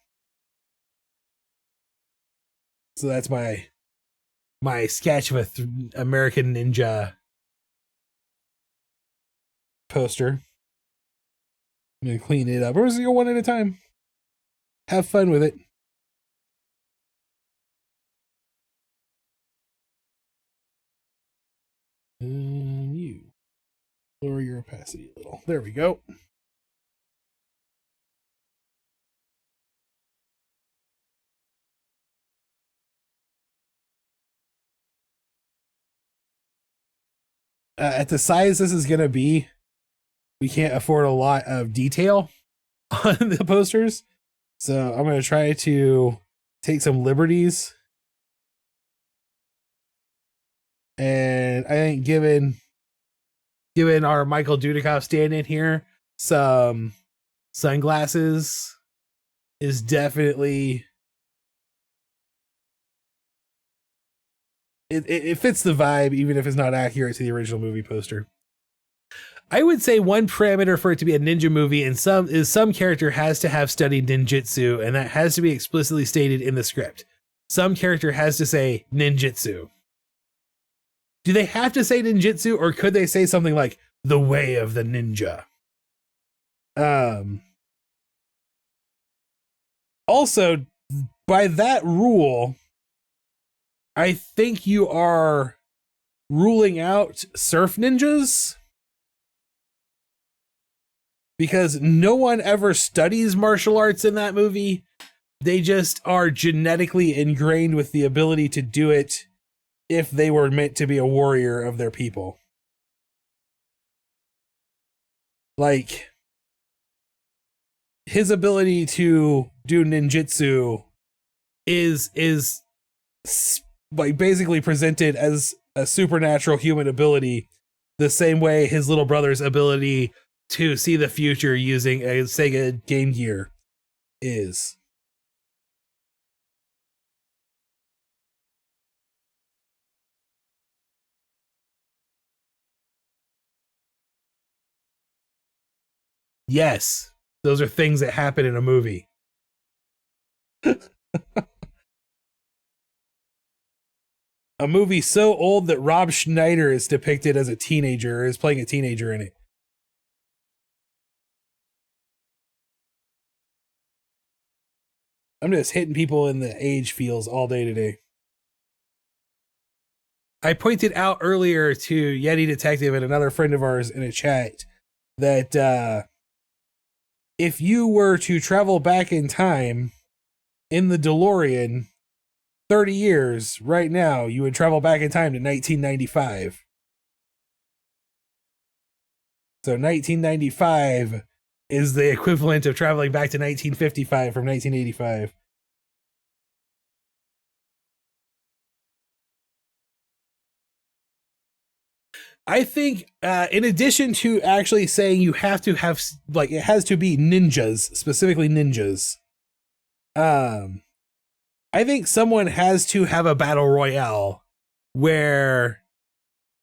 Speaker 1: So that's my sketch of a American Ninja poster. I'm gonna clean it up. We're just gonna go one at a time. Have fun with it. You lower your opacity a little. There we go. At the size this is gonna be, we can't afford a lot of detail on the posters, so I'm gonna try to take some liberties. And I think given our Michael Dudikoff stand-in here, some sunglasses is definitely it fits the vibe, even if it's not accurate to the original movie poster. I would say one parameter for it to be a ninja movie and some character has to have studied ninjutsu, and that has to be explicitly stated in the script. Some character has to say ninjutsu. Do they have to say ninjutsu, or could they say something like the way of the ninja? Also, by that rule, I think you are ruling out surf ninjas, because no one ever studies martial arts in that movie. They just are genetically ingrained with the ability to do it if they were meant to be a warrior of their people. Like, his ability to do ninjutsu is like basically presented as a supernatural human ability, the same way his little brother's ability to see the future using a Sega Game Gear is. Yes, those are things that happen in a movie. A movie so old that Rob Schneider is depicted as a teenager, or is playing a teenager in it. I'm just hitting people in the age feels all day today. I pointed out earlier to Yeti Detective and another friend of ours in a chat that if you were to travel back in time in the DeLorean 30 years right now, you would travel back in time to 1995. So 1995 is the equivalent of traveling back to 1955 from 1985. I think, in addition to actually saying you have to have, like, it has to be ninjas, specifically ninjas. I think someone has to have a battle royale where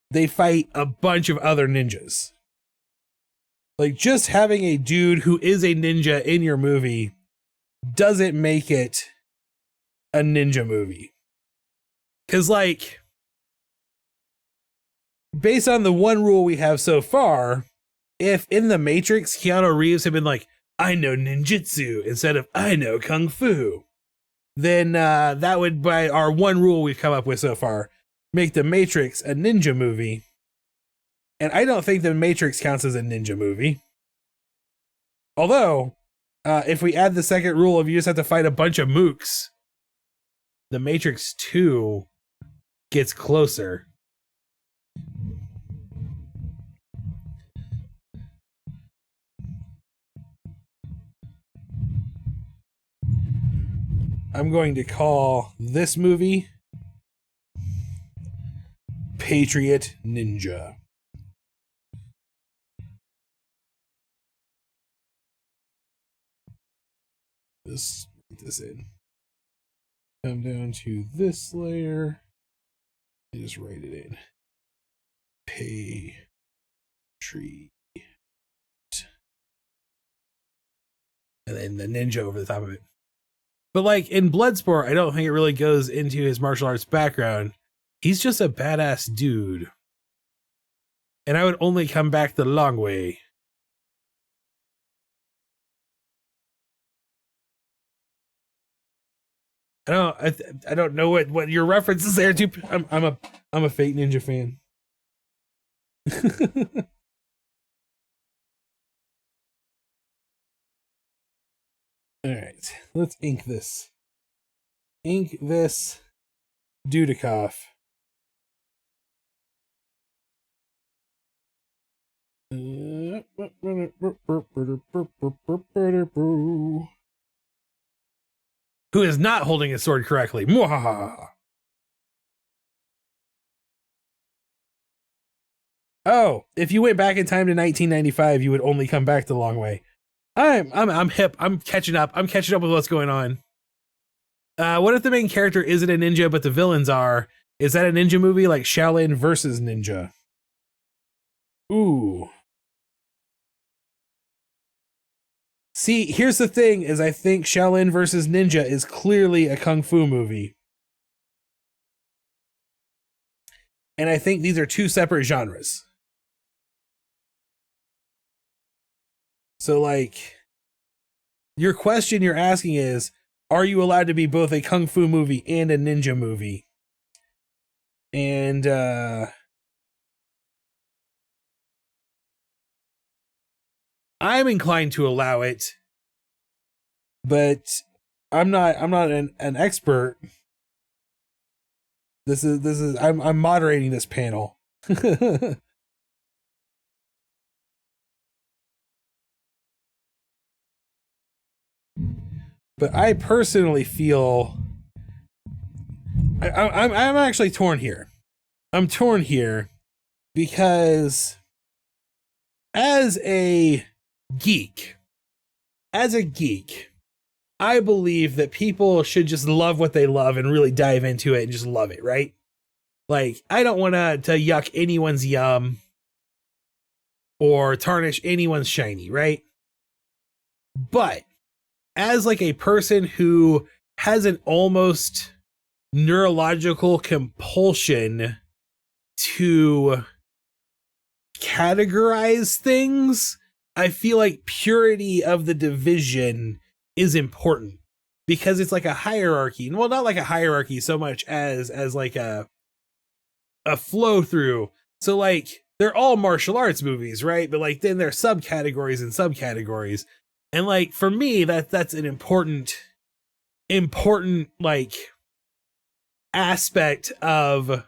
Speaker 1: they fight a bunch of other ninjas. Like, just having a dude who is a ninja in your movie doesn't make it a ninja movie. Because, like, based on the one rule we have so far, if in The Matrix, Keanu Reeves had been like, I know ninjutsu instead of I know kung fu, then that would, by our one rule we've come up with so far, make The Matrix a ninja movie. And I don't think The Matrix counts as a ninja movie. Although, if we add the second rule of you just have to fight a bunch of mooks, The Matrix 2 gets closer. I'm going to call this movie Patriot Ninja. Let's put this in. Come down to this layer and just write it in. Patriot. And then the ninja over the top of it. But like in Bloodsport, I don't think it really goes into his martial arts background. He's just a badass dude. And I would only come back the long way. I don't know what your reference is there to. I'm a Fate Ninja fan. All right, let's ink this. Ink this Dudikoff. Who is not holding his sword correctly. Mwahaha. Oh, if you went back in time to 1995, you would only come back the long way. I'm hip. I'm catching up. I'm catching up with what's going on. What if the main character isn't a ninja, but the villains are? Is that a ninja movie like Shaolin versus Ninja? Ooh. See, here's the thing, is I think Shaolin versus Ninja is clearly a kung fu movie. And I think these are two separate genres. So, like, your question you're asking is, are you allowed to be both a kung fu movie and a ninja movie? And, I'm inclined to allow it, but I'm not an expert. I'm moderating this panel. But I personally feel I'm actually torn here. I'm torn here because as a geek, I believe that people should just love what they love and really dive into it and just love it, right? Like, I don't want to yuck anyone's yum or tarnish anyone's shiny, right? But as like a person who has an almost neurological compulsion to categorize things, I feel like purity of the division is important because it's like a hierarchy. Well, not like a hierarchy so much as like a flow through. So like they're all martial arts movies, right? But like then there's subcategories and subcategories. And like for me, that's an important important like aspect of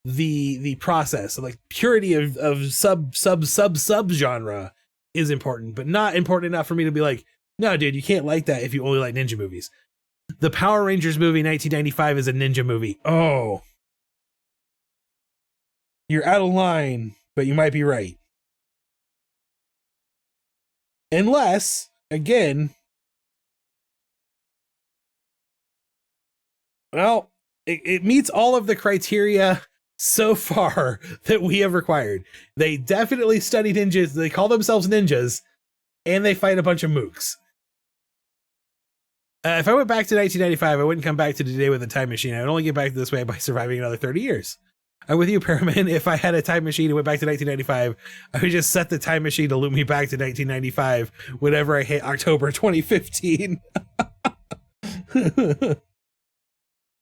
Speaker 1: the process. So, like, purity of sub genre is important, but not important enough for me to be like, no, dude, you can't like that if you only like ninja movies. The Power Rangers movie 1995 is a ninja movie. Oh, you're out of line, but you might be right. Unless, again, well, it meets all of the criteria so far that we have required. They definitely study ninjas. They call themselves ninjas, and they fight a bunch of mooks. If I went back to 1995, I wouldn't come back to today with a time machine. I would only get back this way by surviving another 30 years. I'm with you, Paraman. If I had a time machine and went back to 1995, I would just set the time machine to loop me back to 1995 whenever I hit October 2015.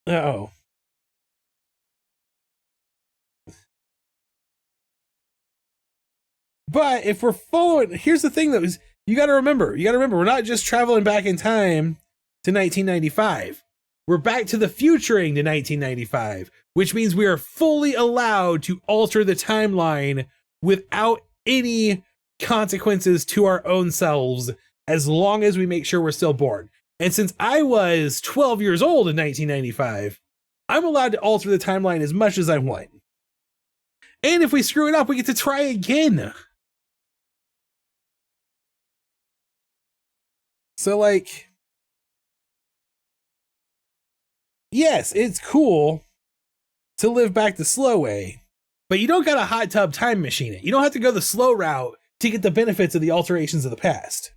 Speaker 1: Oh. But if we're following, here's the thing though, is you got to remember, we're not just traveling back in time to 1995. We're back to the futuring to 1995, which means we are fully allowed to alter the timeline without any consequences to our own selves, as long as we make sure we're still born. And since I was 12 years old in 1995, I'm allowed to alter the timeline as much as I want. And if we screw it up, we get to try again. So, like, yes, it's cool to live back the slow way, but you don't got a hot tub time machine it. You don't have to go the slow route to get the benefits of the alterations of the past,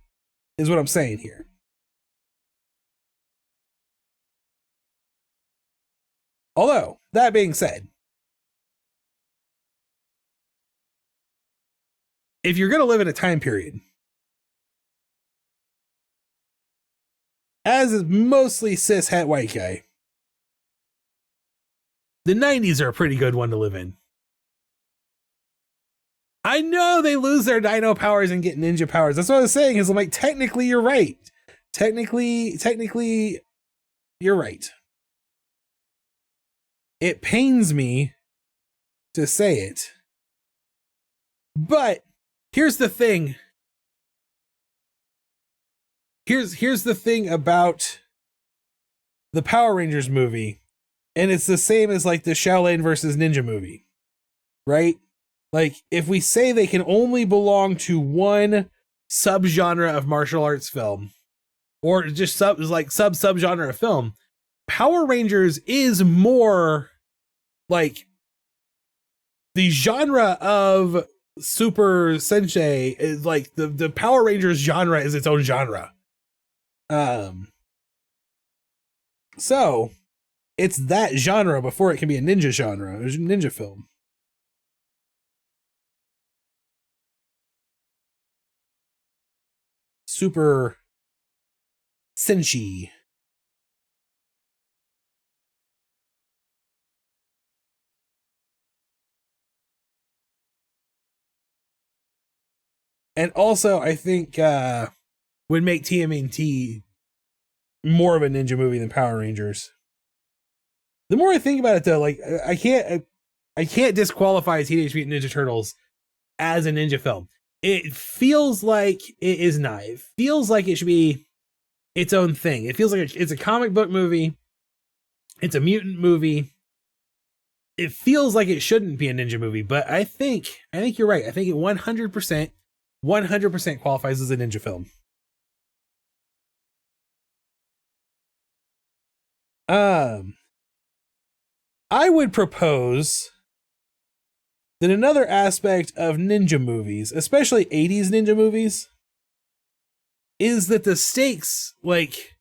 Speaker 1: is what I'm saying here. Although, that being said, if you're going to live in a time period, as a mostly cis-het white guy, the 90s are a pretty good one to live in. I know they lose their dino powers and get ninja powers. That's what I was saying, is I'm like, technically you're right. Technically, you're right. It pains me to say it, but here's the thing. Here's the thing about the Power Rangers movie, and it's the same as like the Shaolin versus Ninja movie, right? Like, if we say they can only belong to one subgenre of martial arts film, or just subgenre of film, Power Rangers is more like the genre of Super Sentai is like the Power Rangers genre is its own genre. So it's that genre before it can be a ninja genre, a ninja film. Super Senshi. And also, I think would make TMNT more of a ninja movie than Power Rangers. The more I think about it, though, like, I can't disqualify Teenage Mutant Ninja Turtles as a ninja film. It feels like it is not. It feels like it should be its own thing. It feels like it's a comic book movie. It's a mutant movie. It feels like it shouldn't be a ninja movie, but I think you're right. I think it 100% qualifies as a ninja film. I would propose that another aspect of ninja movies, especially 80s ninja movies, is that the stakes, like,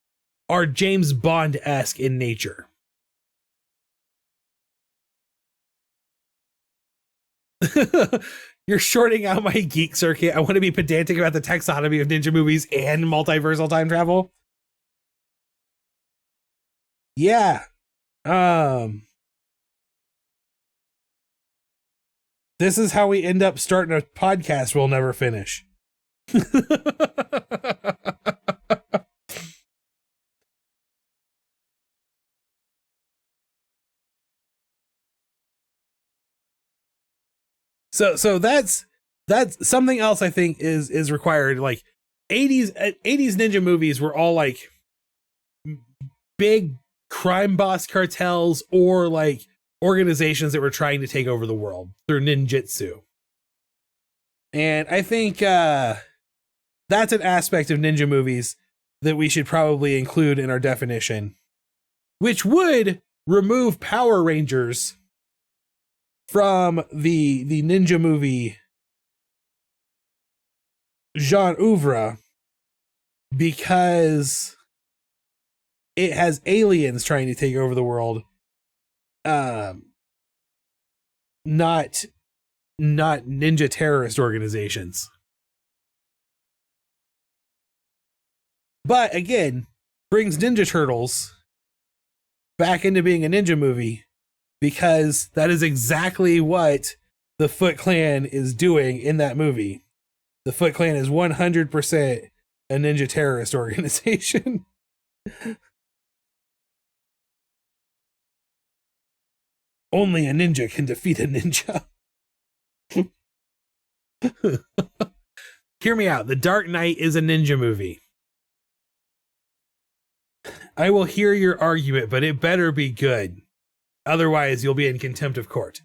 Speaker 1: are James Bond-esque in nature. You're shorting out my geek circuit. I want to be pedantic about the taxonomy of ninja movies and multiversal time travel. Yeah. This is how we end up starting a podcast we'll never finish. So that's something else I think is required. Like 80s ninja movies were all like big crime boss cartels or like organizations that were trying to take over the world through ninjutsu. And I think that's an aspect of ninja movies that we should probably include in our definition, which would remove Power Rangers from the ninja movie genre oeuvre, because it has aliens trying to take over the world, not ninja terrorist organizations. But again, brings Ninja Turtles back into being a ninja movie, because that is exactly what the Foot Clan is doing in that movie. The Foot Clan is 100% a ninja terrorist organization. Only a ninja can defeat a ninja. Hear me out. The Dark Knight is a ninja movie. I will hear your argument, but it better be good. Otherwise, you'll be in contempt of court.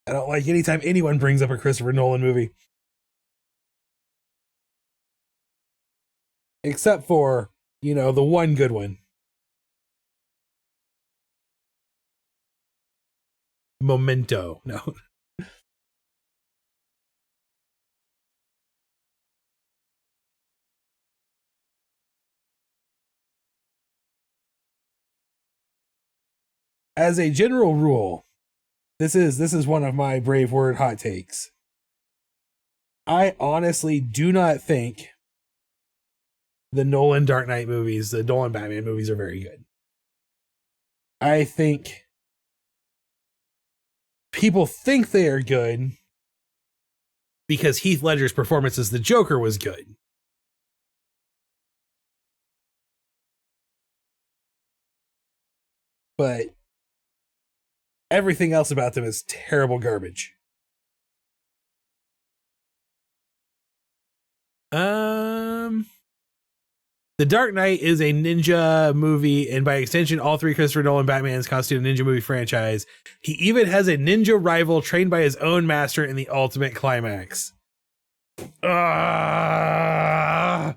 Speaker 1: I don't like anytime anyone brings up a Christopher Nolan movie. Except for, the one good one. Memento. No. As a general rule, this is one of my brave word hot takes. I honestly do not think the Nolan Dark Knight movies, the Nolan Batman movies, are very good. I think people think they are good because Heath Ledger's performance as the Joker was good. But everything else about them is terrible garbage. The Dark Knight is a ninja movie, and by extension, all three Christopher Nolan Batmans constitute a ninja movie franchise. He even has a ninja rival trained by his own master in the ultimate climax. I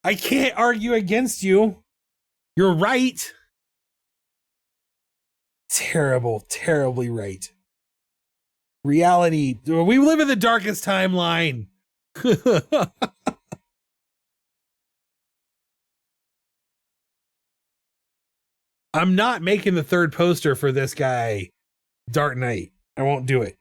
Speaker 1: can't argue against you. You're right. Terrible, terribly right. Reality. We live in the darkest timeline. I'm not making the third poster for this guy, Dark Knight. I won't do it.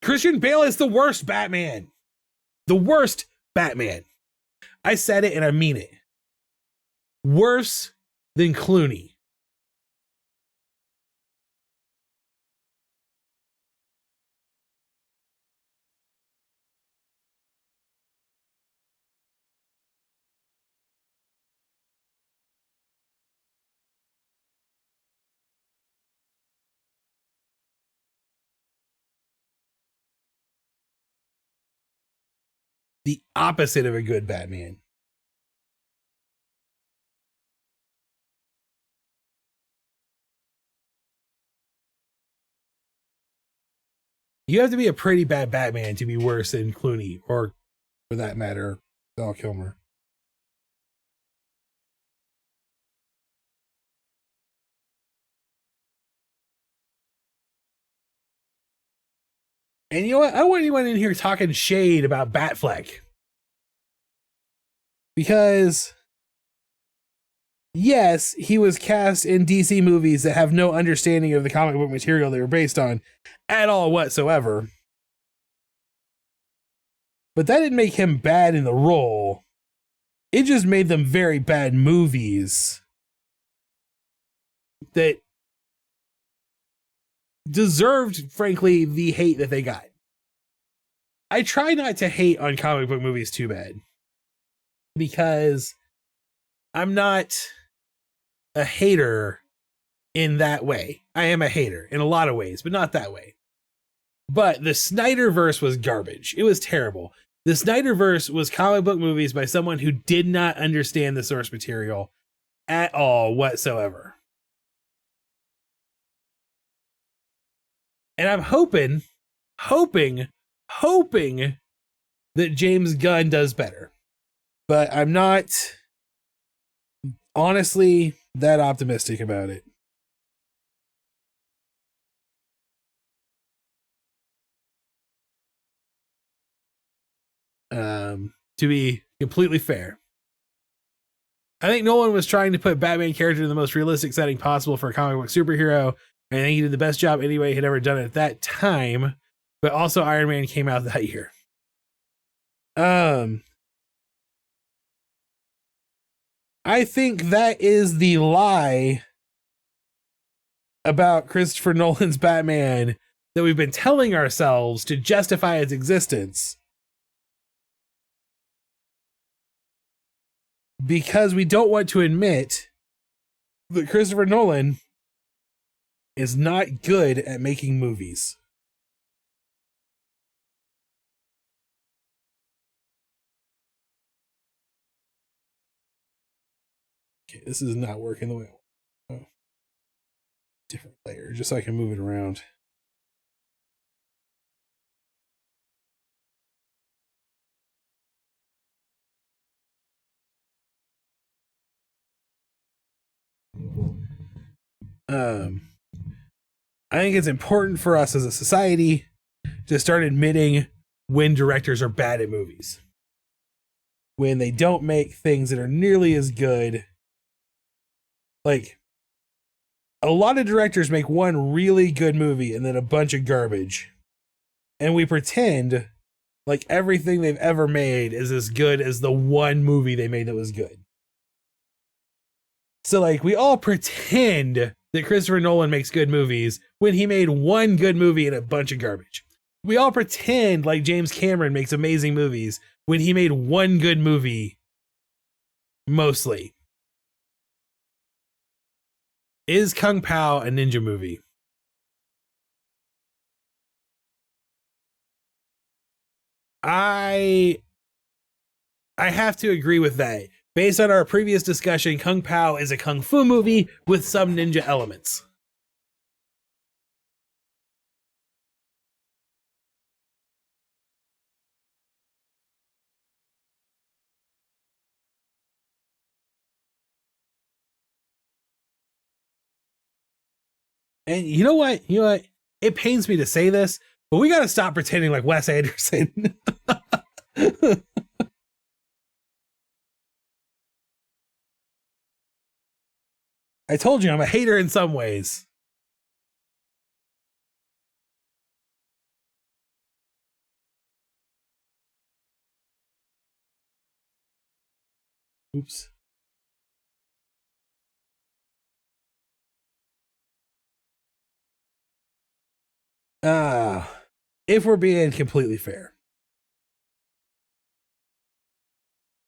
Speaker 1: Christian Bale is the worst Batman. The worst Batman. I said it and I mean it. Worse than Clooney. The opposite of a good Batman. You have to be a pretty bad Batman to be worse than Clooney, or for that matter, Val Kilmer. And you know what? I want anyone in here talking shade about Batfleck. Because, yes, he was cast in DC movies that have no understanding of the comic book material they were based on at all whatsoever. But that didn't make him bad in the role. It just made them very bad movies that deserved, frankly, the hate that they got. I try not to hate on comic book movies too bad, because I'm not a hater in that way. I am a hater in a lot of ways, but not that way. But the Snyderverse was garbage. It was terrible. The Snyderverse was comic book movies by someone who did not understand the source material at all whatsoever. And I'm hoping that James Gunn does better. But I'm not honestly that optimistic about it. To be completely fair, I think Nolan was trying to put Batman character in the most realistic setting possible for a comic book superhero. And I think he did the best job anyway had ever done it at that time. But also Iron Man came out that year. I think that is the lie about Christopher Nolan's Batman that we've been telling ourselves to justify its existence. Because we don't want to admit that Christopher Nolan is not good at making movies. Okay, this is not working the way I want. Oh. Different layer, just so I can move it around. I think it's important for us as a society to start admitting when directors are bad at movies. When they don't make things that are nearly as good. Like, a lot of directors make one really good movie and then a bunch of garbage. And we pretend like everything they've ever made is as good as the one movie they made that was good. So, like, we all pretend that Christopher Nolan makes good movies when he made one good movie and a bunch of garbage. We all pretend like James Cameron makes amazing movies when he made one good movie, mostly. Is Kung Pao a ninja movie? I have to agree with that. Based on our previous discussion, Kung Pao is a kung fu movie with some ninja elements. And you know what? It pains me to say this, but we got to stop pretending like Wes Anderson. I told you I'm a hater in some ways. Oops. If we're being completely fair,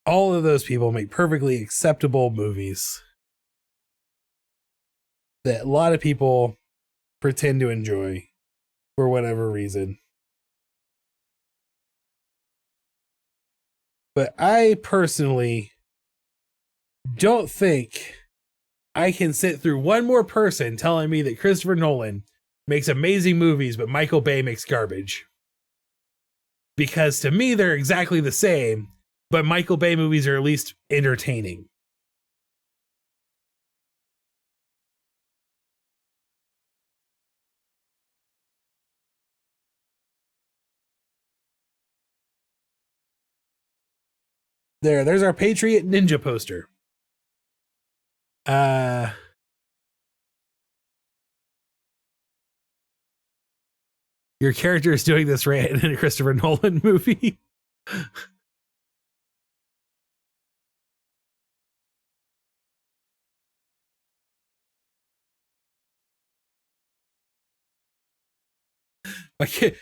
Speaker 1: all of those people make perfectly acceptable movies that a lot of people pretend to enjoy for whatever reason. But I personally don't think I can sit through one more person telling me that Christopher Nolan makes amazing movies, but Michael Bay makes garbage. Because to me, they're exactly the same, but Michael Bay movies are at least entertaining. There's our Patriot Ninja poster. Your character is doing this rant in a Christopher Nolan movie. Okay,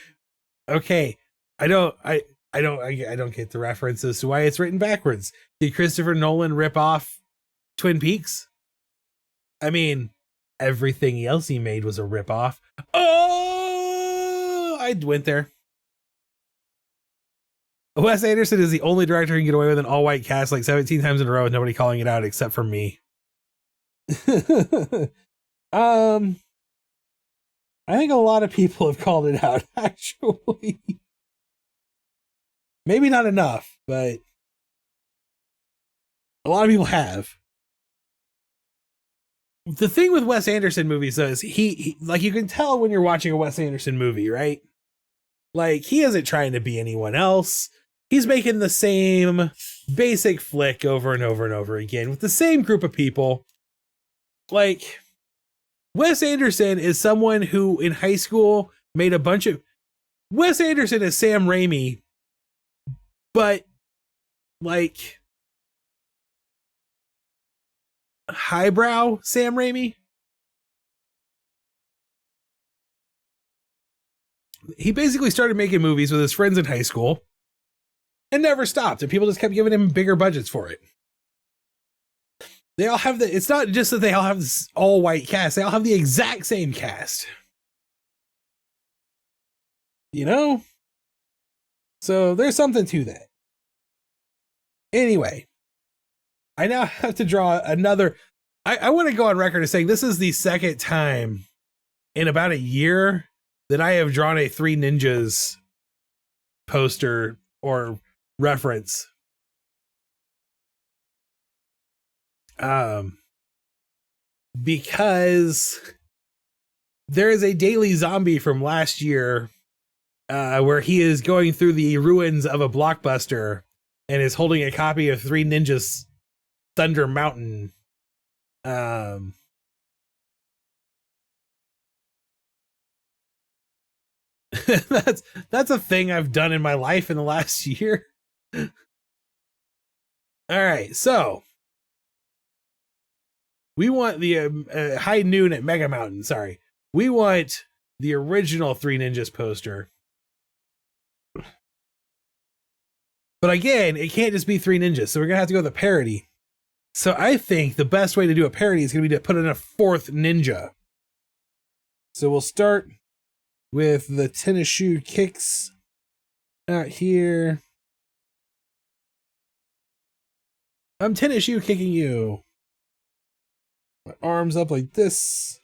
Speaker 1: okay. I don't get the references to why it's written backwards. Did Christopher Nolan rip off Twin Peaks? I mean, everything else he made was a rip off. Oh, I went there. Wes Anderson is the only director who can get away with an all-white cast like 17 times in a row with nobody calling it out except for me. um, I think a lot of people have called it out, actually. Maybe not enough, but a lot of people have. The thing with Wes Anderson movies though is he like, you can tell when you're watching a Wes Anderson movie, right? Like, he isn't trying to be anyone else. He's making the same basic flick over and over and over again with the same group of people. Like, Wes Anderson is someone who in high school made a bunch of. Wes Anderson is Sam Raimi, but like highbrow Sam Raimi. He basically started making movies with his friends in high school and never stopped, and people just kept giving him bigger budgets for it. They all have it's not just that they all have this all white cast, they all have the exact same cast. You know? So there's something to that. Anyway, I now have to draw another. I want to go on record as saying this is the second time in about a year that I have drawn a Three Ninjas poster or reference. Because there is a Daily Zombie from last year where he is going through the ruins of a Blockbuster and is holding a copy of Three Ninjas Thunder Mountain. That's a thing I've done in my life in the last year. All right, so we want the High Noon at Mega Mountain. Sorry, we want the original Three Ninjas poster. But again, it can't just be Three Ninjas, so we're gonna have to go with a parody. So I think the best way to do a parody is gonna be to put in a fourth ninja. So we'll start with the tennis shoe kicks out here. I'm tennis shoe kicking you. My arms up like this.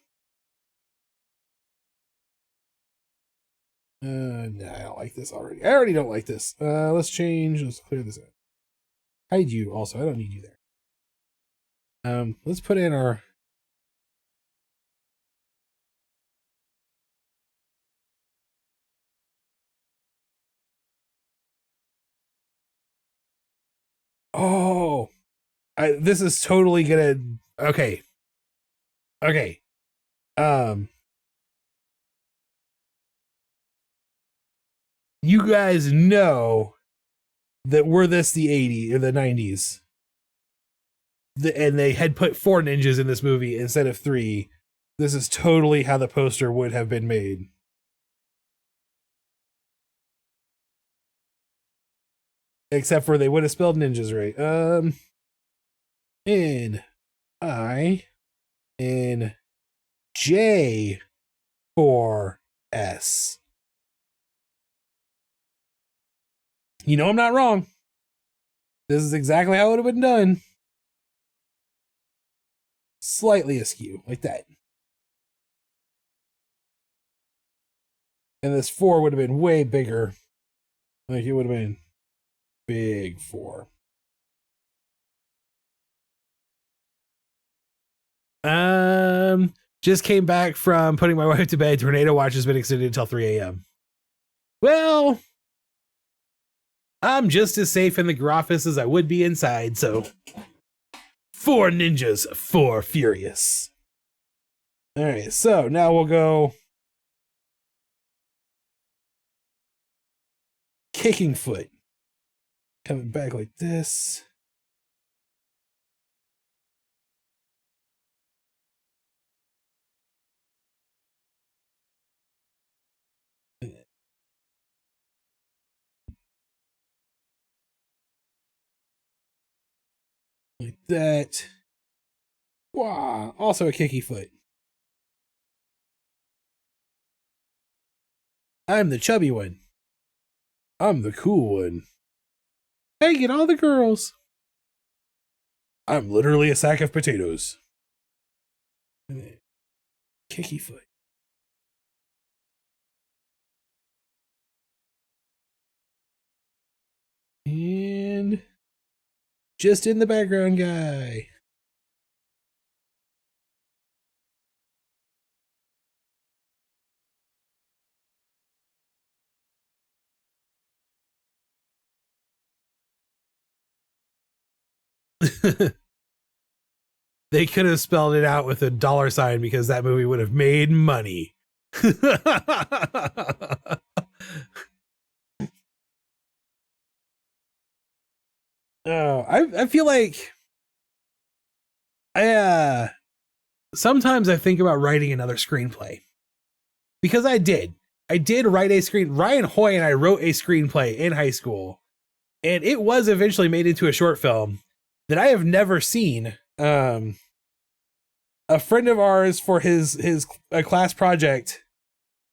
Speaker 1: No, I don't like this already. I already don't like this. Let's change. Let's clear this out. Hide you also. I don't need you there. Let's put in our. Oh, this is totally gonna. Okay. Okay. You guys know that we're the 80s or the 90s. And they had put 4 ninjas in this movie instead of 3. This is totally how the poster would have been made. Except for they would have spelled ninjas right. N-I-N-J-4-S. You know I'm not wrong. This is exactly how it would have been done. Slightly askew, like that. And this 4 would have been way bigger. Like, it would have been big 4. Just came back from putting my wife to bed. Tornado watch has been extended until 3 a.m. Well, I'm just as safe in the office as I would be inside, so 4 ninjas, 4 furious. All right, so now we'll go kicking foot. Coming back like this. Like that. Wow. Also a kicky foot. I'm the chubby one. I'm the cool one. Hey, get all the girls. I'm literally a sack of potatoes. Kicky foot. And just in the background guy. They could have spelled it out with a $sign because that movie would have made money. Oh, I feel like sometimes I think about writing another screenplay. Because I did. I did write a screen. Ryan Hoy and I wrote a screenplay in high school. And it was eventually made into a short film that I have never seen. A friend of ours for his class project,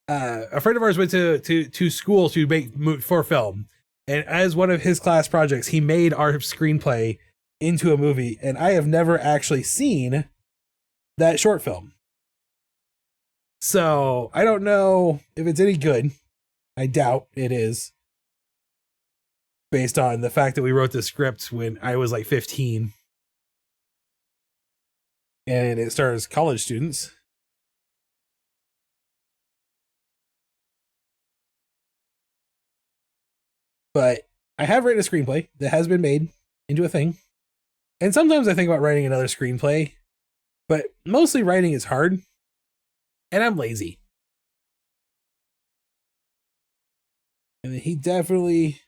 Speaker 1: a friend of ours went to school to make for film. And as one of his class projects, he made our screenplay into a movie. And I have never actually seen that short film. So I don't know if it's any good. I doubt it is. Based on the fact that we wrote the script when I was like 15. And it stars college students. But I have written a screenplay that has been made into a thing. And sometimes I think about writing another screenplay, but mostly writing is hard. And I'm lazy. And he definitely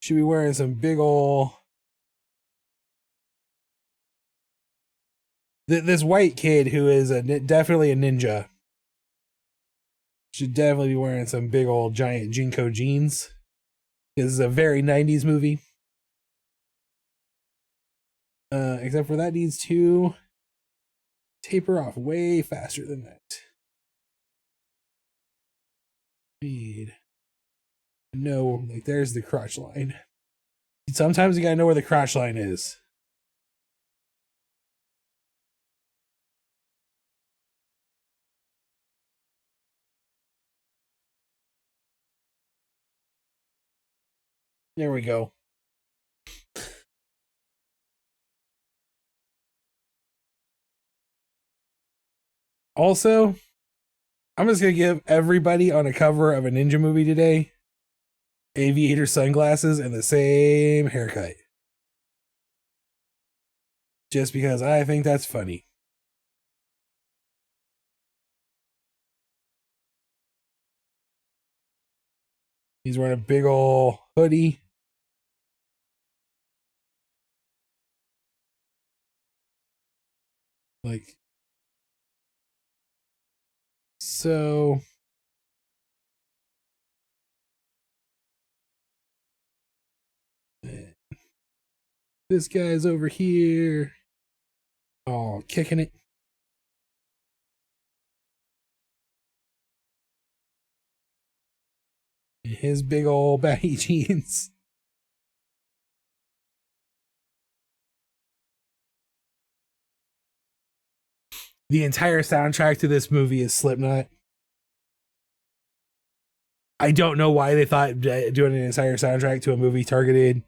Speaker 1: should be wearing some big ol'... This white kid who is definitely a ninja should definitely be wearing some big old giant Jinko jeans. This is a very 90s movie. Except for that needs to taper off way faster than that. No, like there's the crotch line. Sometimes you gotta know where the crotch line is. There we go. Also, I'm just gonna give everybody on a cover of a ninja movie today aviator sunglasses and the same haircut. Just because I think that's funny. He's wearing a big ol' hoodie. Like, so. This guy's over here. Oh, kicking it. His big old baggy jeans. The entire soundtrack to this movie is Slipknot. I don't know why they thought doing an entire soundtrack to a movie targeted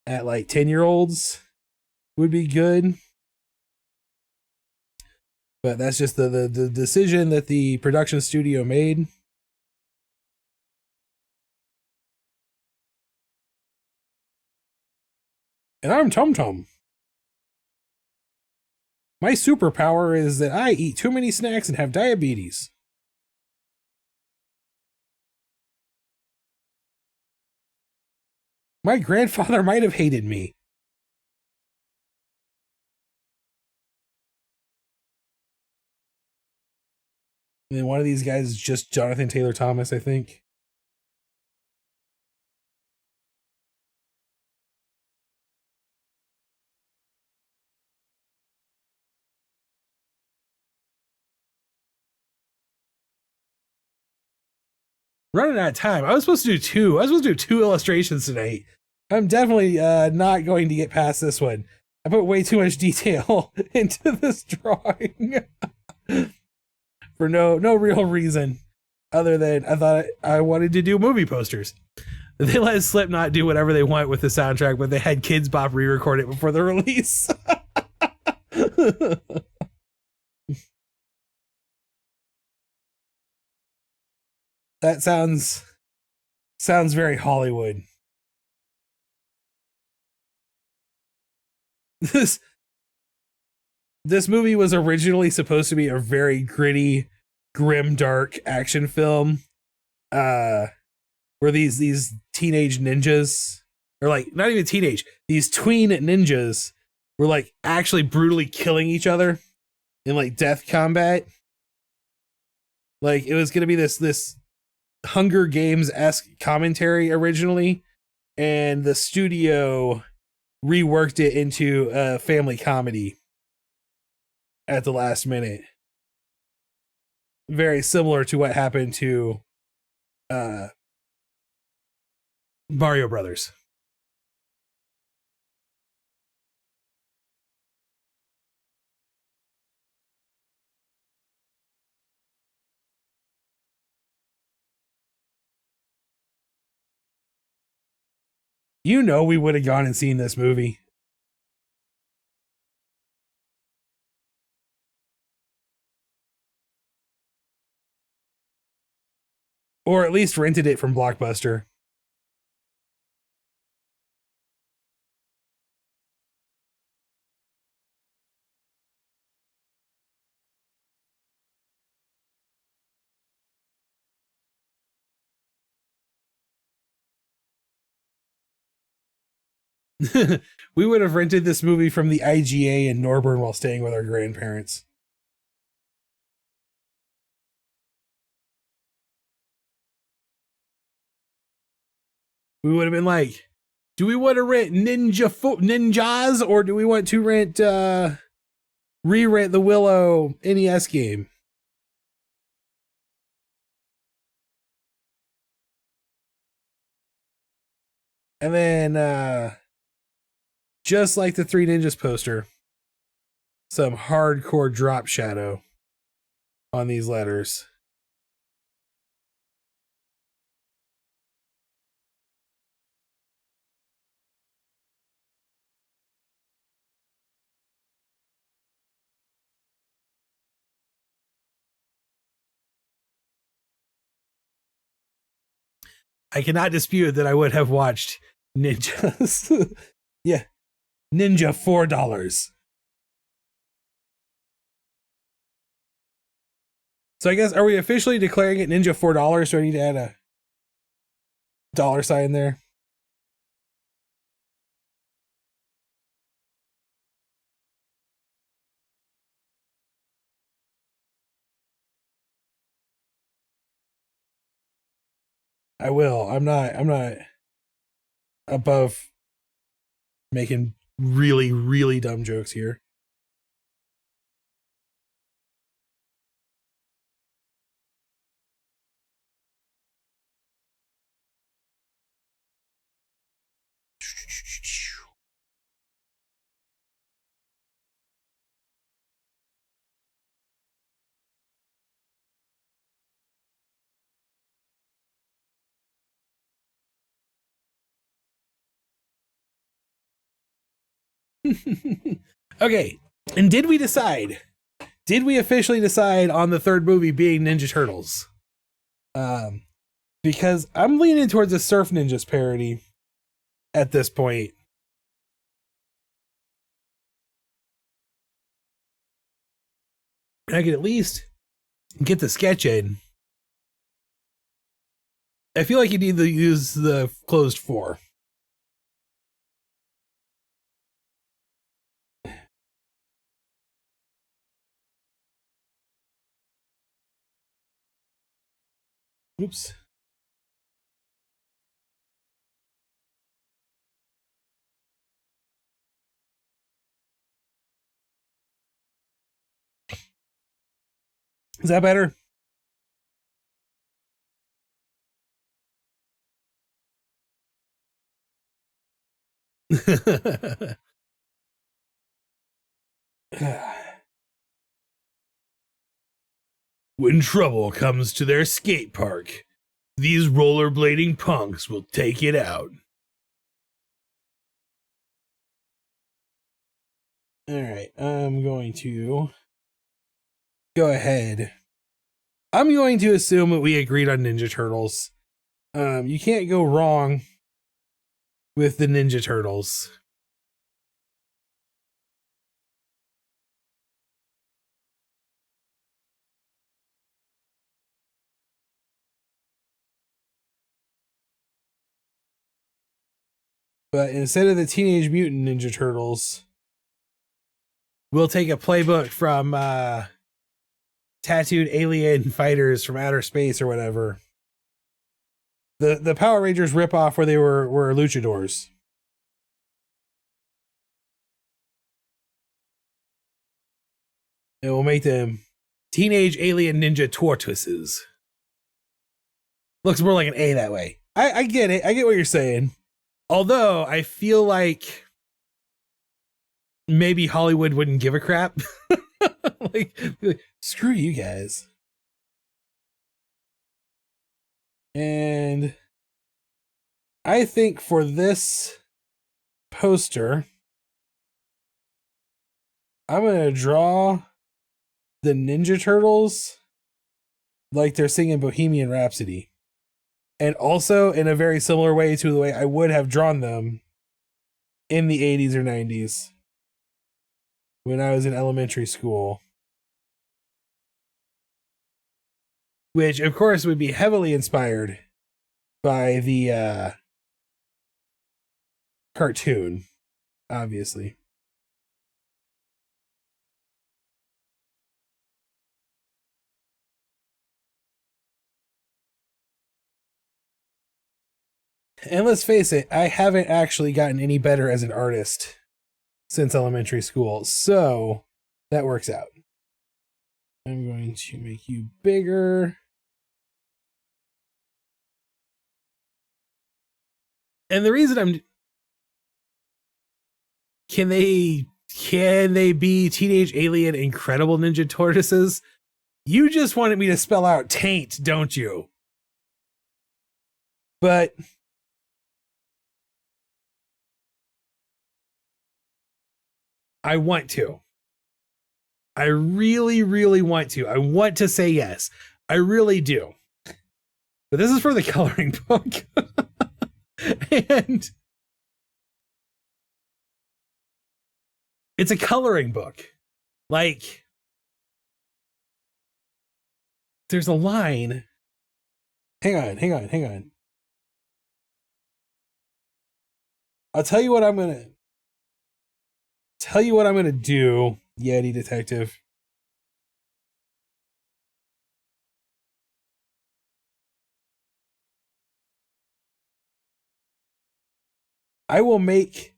Speaker 1: at like 10-year-olds would be good. But that's just the decision that the production studio made. And I'm Tum Tum. My superpower is that I eat too many snacks and have diabetes. My grandfather might have hated me. And then one of these guys is just Jonathan Taylor Thomas, I think. running out of time. I was supposed to do two. I was supposed to do two illustrations tonight. I'm definitely not going to get past this one. I put way too much detail into this drawing for no real reason other than I thought I wanted to do movie posters. They let Slipknot do whatever they want with the soundtrack, but they had Kids Bop re-record it before the release. That sounds very Hollywood. This movie was originally supposed to be a very gritty, grim, dark action film. Where these teenage ninjas, or like not even teenage, these tween ninjas were like actually brutally killing each other in like death combat. Like it was gonna be this Hunger Games-esque commentary originally, and the studio reworked it into a family comedy at the last minute. Very similar to what happened to Mario Brothers. You know we would have gone and seen this movie. Or at least rented it from Blockbuster. We would have rented this movie from the IGA in Norburn while staying with our grandparents. We would have been like, do we want to rent Ninjas, or do we want to re-rent the Willow NES game? And then just like the Three Ninjas poster, some hardcore drop shadow on these letters. I cannot dispute that I would have watched Ninjas. Yeah, Ninja $4. So I guess, are we officially declaring it Ninja $4? Do I need to add a $sign there? I will. I'm not above making really, really dumb jokes here. Okay, and did we decide? Did we officially decide on the third movie being Ninja Turtles? Because I'm leaning towards a Surf Ninjas parody at this point. I could at least get the sketch in. I feel like you need to use the closed 4. Oops. Is that better? When trouble comes to their skate park, these rollerblading punks will take it out. All right, I'm going to go ahead. I'm going to assume that we agreed on Ninja Turtles. You can't go wrong with the Ninja Turtles. But instead of the Teenage Mutant Ninja Turtles, we'll take a playbook from tattooed alien fighters from outer space or whatever. The Power Rangers ripoff where they were luchadors. And we'll make them Teenage Alien Ninja Tortoises. Looks more like an A that way. I get it. I get what you're saying. Although I feel like maybe Hollywood wouldn't give a crap. like, screw you guys. And I think for this poster, I'm going to draw the Ninja Turtles like they're singing Bohemian Rhapsody. And also in a very similar way to the way I would have drawn them in the 80s or 90s when I was in elementary school. Which, of course, would be heavily inspired by the cartoon, obviously. And let's face it, I haven't actually gotten any better as an artist since elementary school, so that works out. I'm going to make you bigger. And the reason I'm... Can they be Teenage Alien Incredible Ninja Tortoises? You just wanted me to spell out taint, don't you? But... I want to. I really, really want to. I want to say yes. I really do. But this is for the coloring book. And it's a coloring book. Like, there's a line. Hang on. I'll tell you what I'm gonna do, Yeti Detective. I will make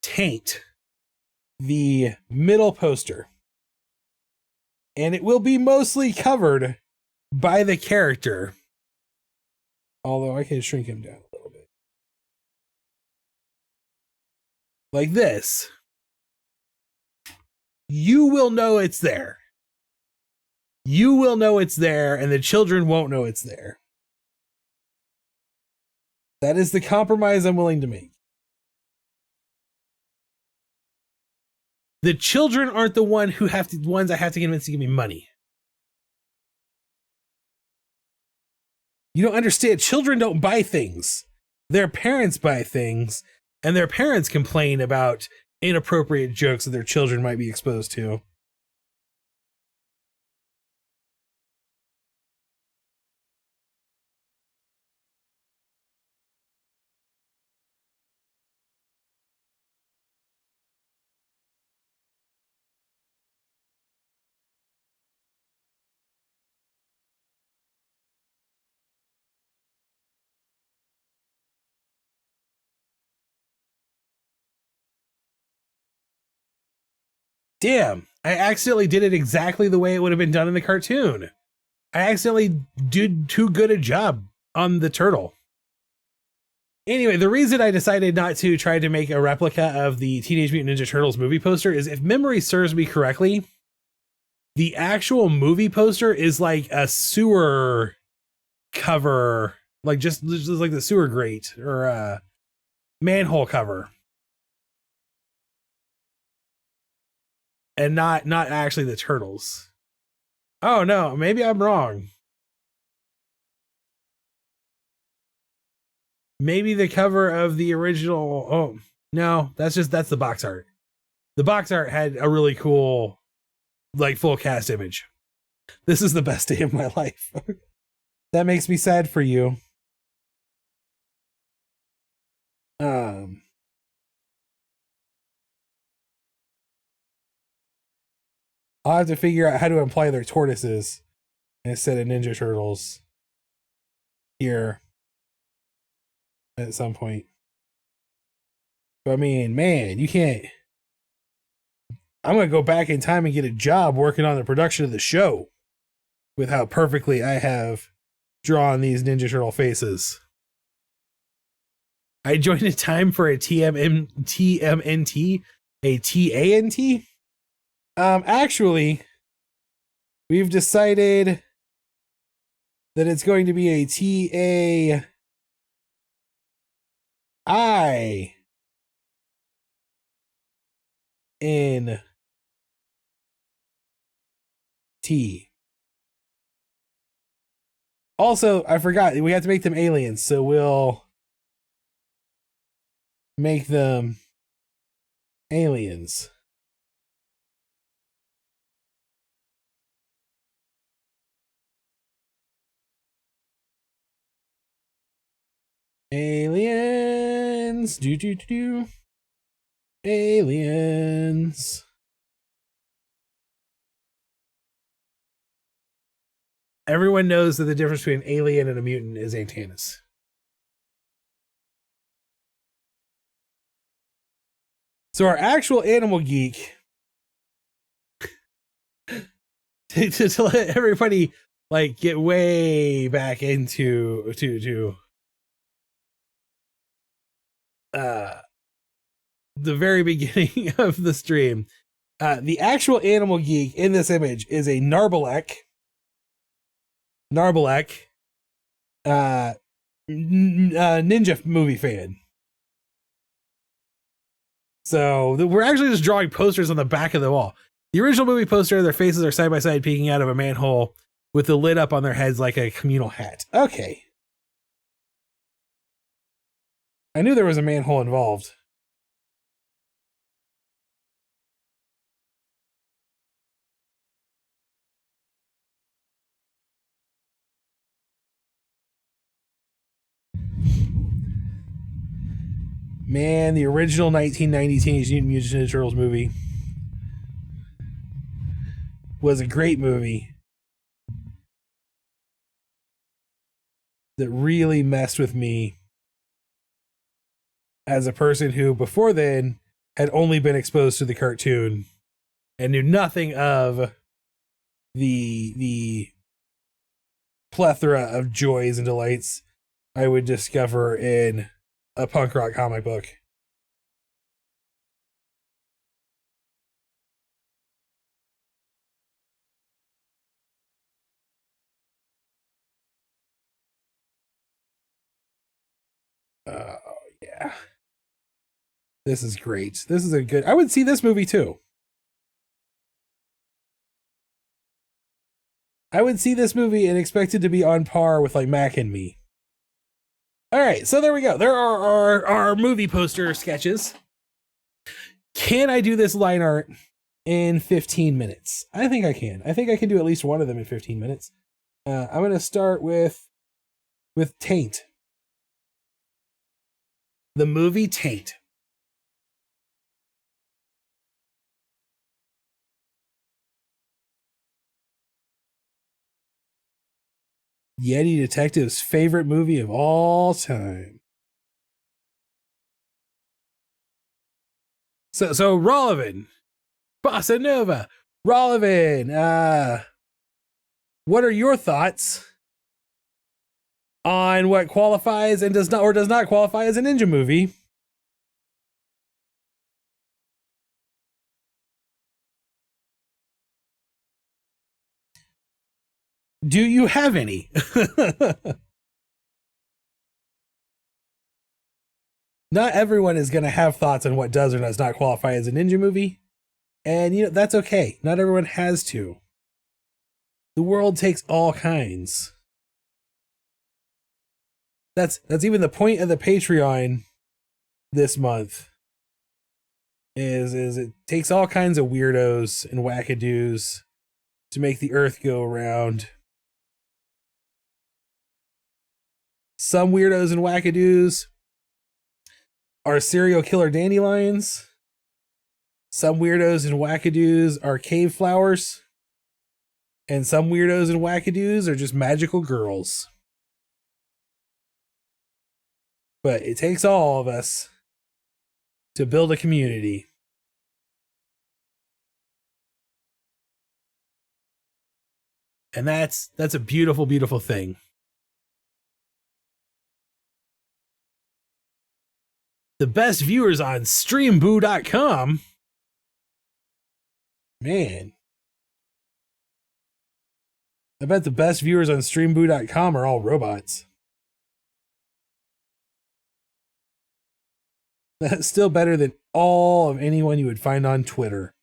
Speaker 1: taint the middle poster. And it will be mostly covered by the character. Although I can shrink him down a little bit. Like this. You will know it's there. You will know it's there, and the children won't know it's there. That is the compromise I'm willing to make. The children aren't the ones I have to convince to give me money. You don't understand. Children don't buy things. Their parents buy things, and their parents complain about inappropriate jokes that their children might be exposed to. Damn, I accidentally did it exactly the way it would have been done in the cartoon. I accidentally did too good a job on the turtle. Anyway, the reason I decided not to try to make a replica of the Teenage Mutant Ninja Turtles movie poster is, if memory serves me correctly, the actual movie poster is like a sewer cover, like just like the sewer grate or a manhole cover, and not actually the turtles. Oh no, maybe I'm wrong. Maybe the cover of the original. Oh no, that's the box art. The box art had a really cool, like, full cast image. This is the best day of my life. That makes me sad for you. I'll have to figure out how to imply they're tortoises instead of Ninja Turtles here at some point. But I mean, man, you can't. I'm going to go back in time and get a job working on the production of the show with how perfectly I have drawn these Ninja Turtle faces. I joined in time for a TMNT, a TANT. Actually, we've decided that it's going to be a TAINT. Also, I forgot, we have to make them aliens, so we'll make them aliens. Aliens. Aliens. Everyone knows that the difference between an alien and a mutant is antennas. So our actual animal geek, to let everybody like get way back into the very beginning of the stream. The actual animal geek in this image is a Nabarlek, ninja movie fan. So we're actually just drawing posters on the back of the wall. The original movie poster, their faces are side by side peeking out of a manhole with the lid up on their heads like a communal hat. Okay. I knew there was a manhole involved. Man, the original 1990 Teenage Mutant Ninja Turtles movie was a great movie that really messed with me as a person who before then had only been exposed to the cartoon and knew nothing of the plethora of joys and delights I would discover in a punk rock comic book. Oh, yeah. This is great. This is a good... I would see this movie, too. I would see this movie and expect it to be on par with, like, Mac and Me. All right, so there we go. There are our movie poster sketches. Can I do this line art in 15 minutes? I think I can. I think I can do at least one of them in 15 minutes. I'm going to start with Taint. The movie Taint. Yeti Detective's favorite movie of all time. So Rollivan, Bossa Nova, Rollivan, what are your thoughts on what qualifies and does not qualify as a ninja movie. Do you have any? Not everyone is going to have thoughts on what does or does not qualify as a ninja movie. And, you know, that's okay. Not everyone has to. The world takes all kinds. That's even the point of the Patreon this month. Is it takes all kinds of weirdos and wackadoos to make the earth go around. Some weirdos and wackadoos are serial killer dandelions. Some weirdos and wackadoos are cave flowers. And some weirdos and wackadoos are just magical girls. But it takes all of us to build a community. And that's a beautiful, beautiful thing. The best viewers on streamboo.com. Man. I bet the best viewers on streamboo.com are all robots. That's still better than all of anyone you would find on Twitter.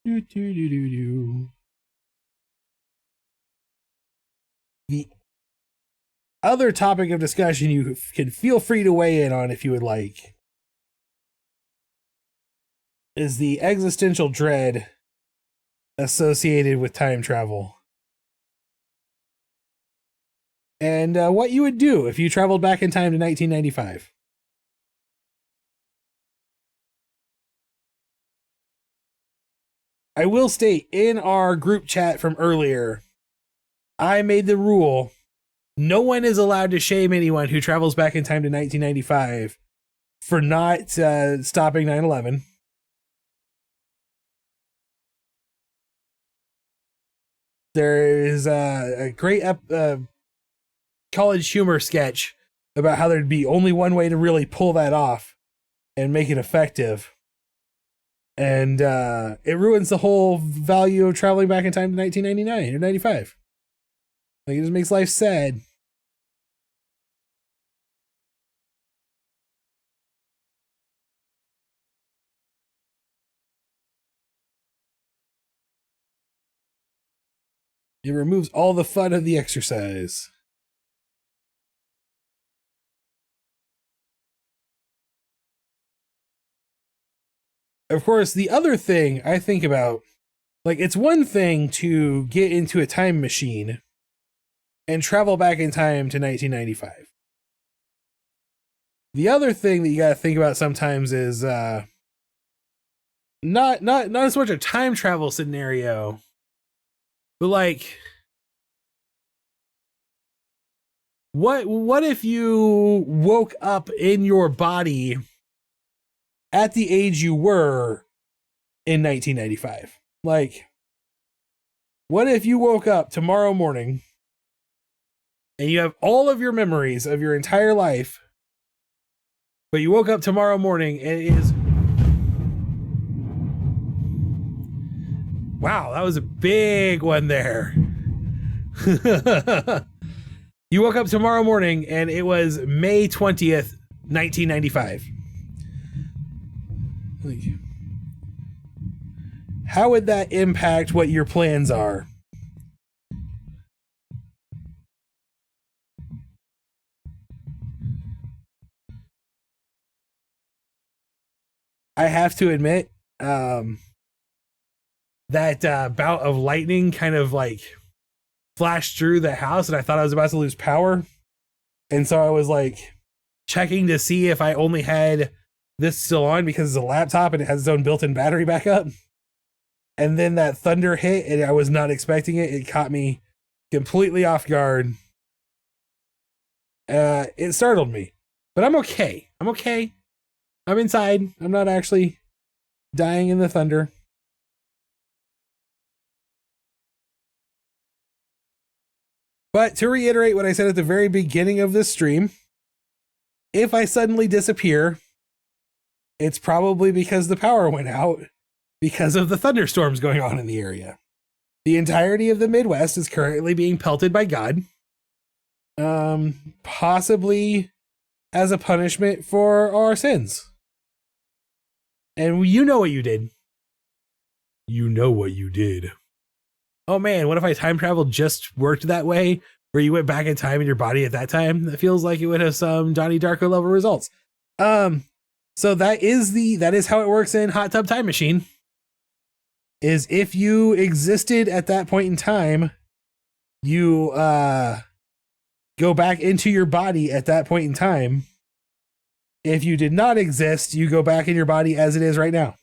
Speaker 1: The other topic of discussion you can feel free to weigh in on if you would like is the existential dread associated with time travel. And what you would do if you traveled back in time to 1995. I will state, in our group chat from earlier, I made the rule, no one is allowed to shame anyone who travels back in time to 1995 for not stopping 9/11. There is a great college humor sketch about how there'd be only one way to really pull that off and make it effective. And it ruins the whole value of traveling back in time to 1999 or 95. Like, it just makes life sad. It removes all the fun of the exercise. Of course, the other thing I think about, like, it's one thing to get into a time machine and travel back in time to 1995. The other thing that you got to think about sometimes is not as much a time travel scenario, but like, what if you woke up in your body at the age you were in 1995? Like, what if you woke up tomorrow morning and you have all of your memories of your entire life, but you woke up tomorrow morning and it is... Wow, that was a big one there. You woke up tomorrow morning and it was May 20th, 1995. How would that impact what your plans are? I have to admit, that bout of lightning kind of like flashed through the house and I thought I was about to lose power. And so I was like checking to see if I only had this still on because it's a laptop and it has its own built-in battery backup. And then that thunder hit and I was not expecting it. It caught me completely off guard. It startled me, but I'm okay. I'm okay. I'm inside. I'm not actually dying in the thunder. But to reiterate what I said at the very beginning of this stream, if I suddenly disappear, it's probably because the power went out because of the thunderstorms going on in the area. The entirety of the Midwest is currently being pelted by God. Possibly as a punishment for our sins. And you know what you did. You know what you did. Oh man, what if I time travel just worked that way, where you went back in time in your body at that time? That feels like it would have some Donnie Darko level results. So that is how it works in Hot Tub Time Machine. Is if you existed at that point in time, you go back into your body at that point in time. If you did not exist, you go back in your body as it is right now.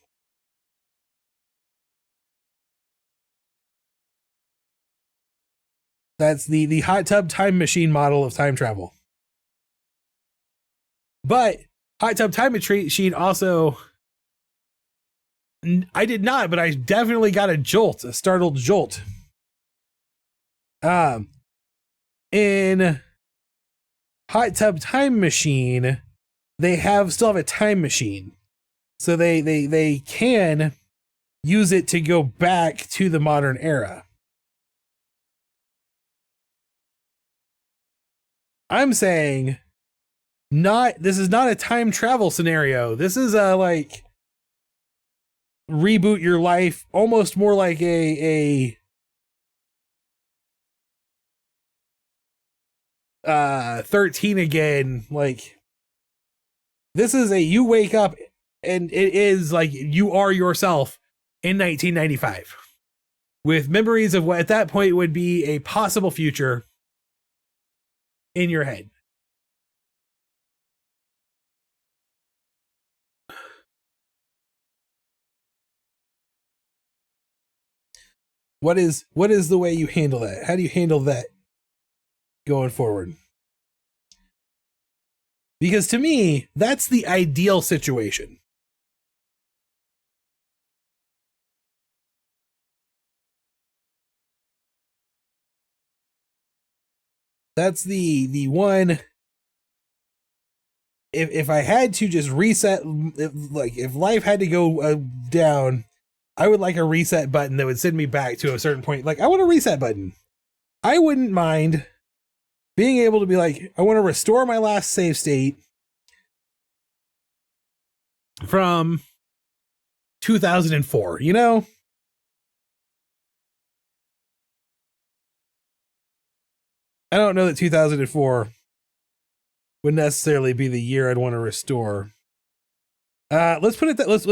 Speaker 1: That's the Hot Tub Time Machine model of time travel. But Hot Tub Time Machine also, I did not, but I definitely got a startled jolt. In Hot Tub Time Machine, they still have a time machine. So they can use it to go back to the modern era. I'm saying this is not a time travel scenario. This is a like reboot your life, almost more like a 13 again. Like this is you wake up and it is like you are yourself in 1995 with memories of what at that point would be a possible future in your head. What is the way you handle that? How do you handle that going forward? Because to me, that's the ideal situation. That's the one. If I had to just reset, if life had to go down, I would like a reset button that would send me back to a certain point. Like I want a reset button. I wouldn't mind being able to be like, I want to restore my last save state from 2004, you know? I don't know that 2004 would necessarily be the year I'd want to restore. Let's put it that let's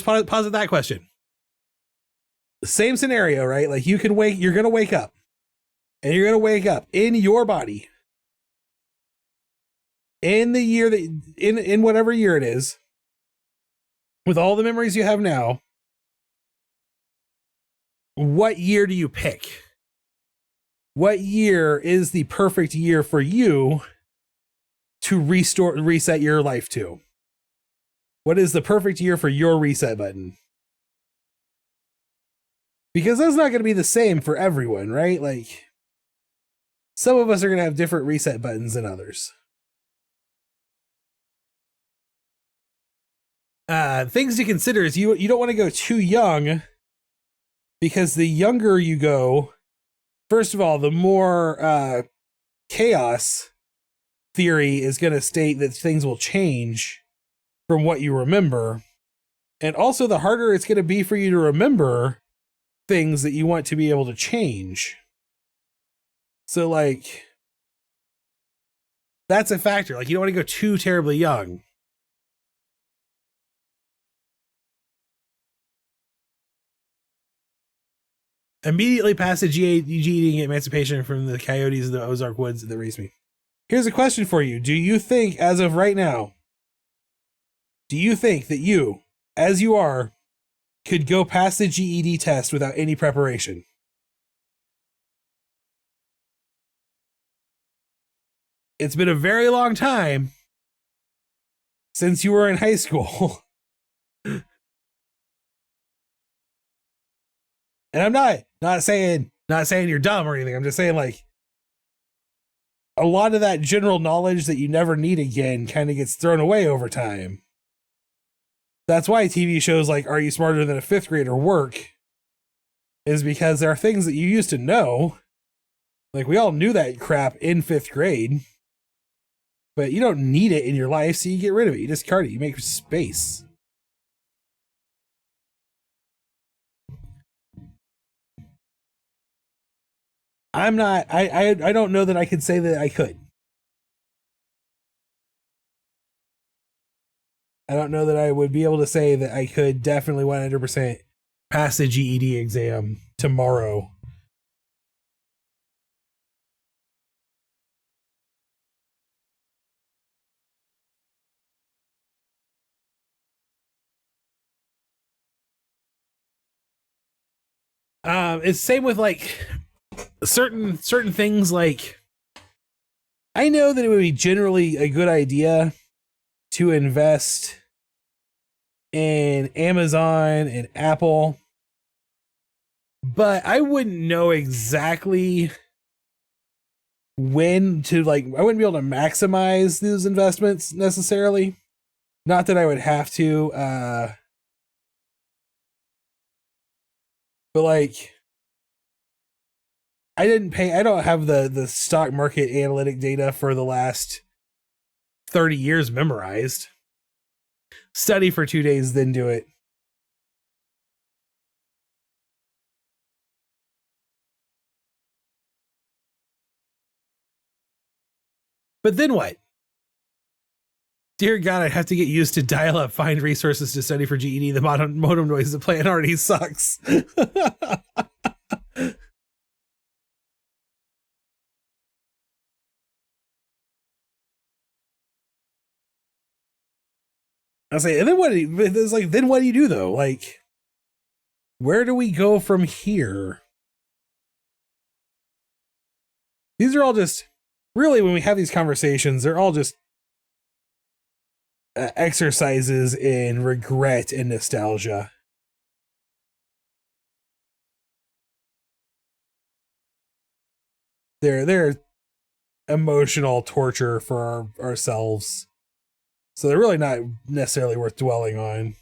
Speaker 1: posit that question. Same scenario, right? Like you're gonna wake up. And you're gonna wake up in your body. In the year that in whatever year it is, with all the memories you have now, what year do you pick? What year is the perfect year for you to reset your life to? What is the perfect year for your reset button? Because that's not going to be the same for everyone, right? Like, some of us are going to have different reset buttons than others. Things to consider is you don't want to go too young, because the younger you go, first of all, the more chaos theory is going to state that things will change from what you remember. And also the harder it's going to be for you to remember things that you want to be able to change. So like, that's a factor. Like you don't want to go too terribly young. Immediately past the GED emancipation from the coyotes of the Ozark woods that raised me. Here's a question for you. Do you think, as of right now, do you think that you, as you are, could go past the GED test without any preparation? It's been a very long time, since you were in high school. And I'm not saying you're dumb or anything. I'm just saying, like, a lot of that general knowledge that you never need again kind of gets thrown away over time. That's why TV shows like Are You Smarter Than a Fifth Grader work, is because there are things that you used to know. Like, we all knew that crap in fifth grade, but you don't need it in your life, so you get rid of it. You discard it. You make space. I don't know that I could say that I could. I don't know that I would be able to say that I could definitely 100% pass the GED exam tomorrow. It's same with like certain things. Like, I know that it would be generally a good idea to invest in Amazon and Apple, but I wouldn't know exactly when to, like, I wouldn't be able to maximize those investments necessarily. Not that I would have to, but like, I don't have the stock market analytic data for the last 30 years memorized. Study for 2 days, then do it. But then what? Dear God, I'd have to get used to dial up, find resources to study for GED. The modem noise the plan already sucks. I say, and then what? It's like, then what do you do though? Like, where do we go from here? These are all just, really, when we have these conversations, they're all just exercises in regret and nostalgia. They're emotional torture for ourselves. So they're really not necessarily worth dwelling on.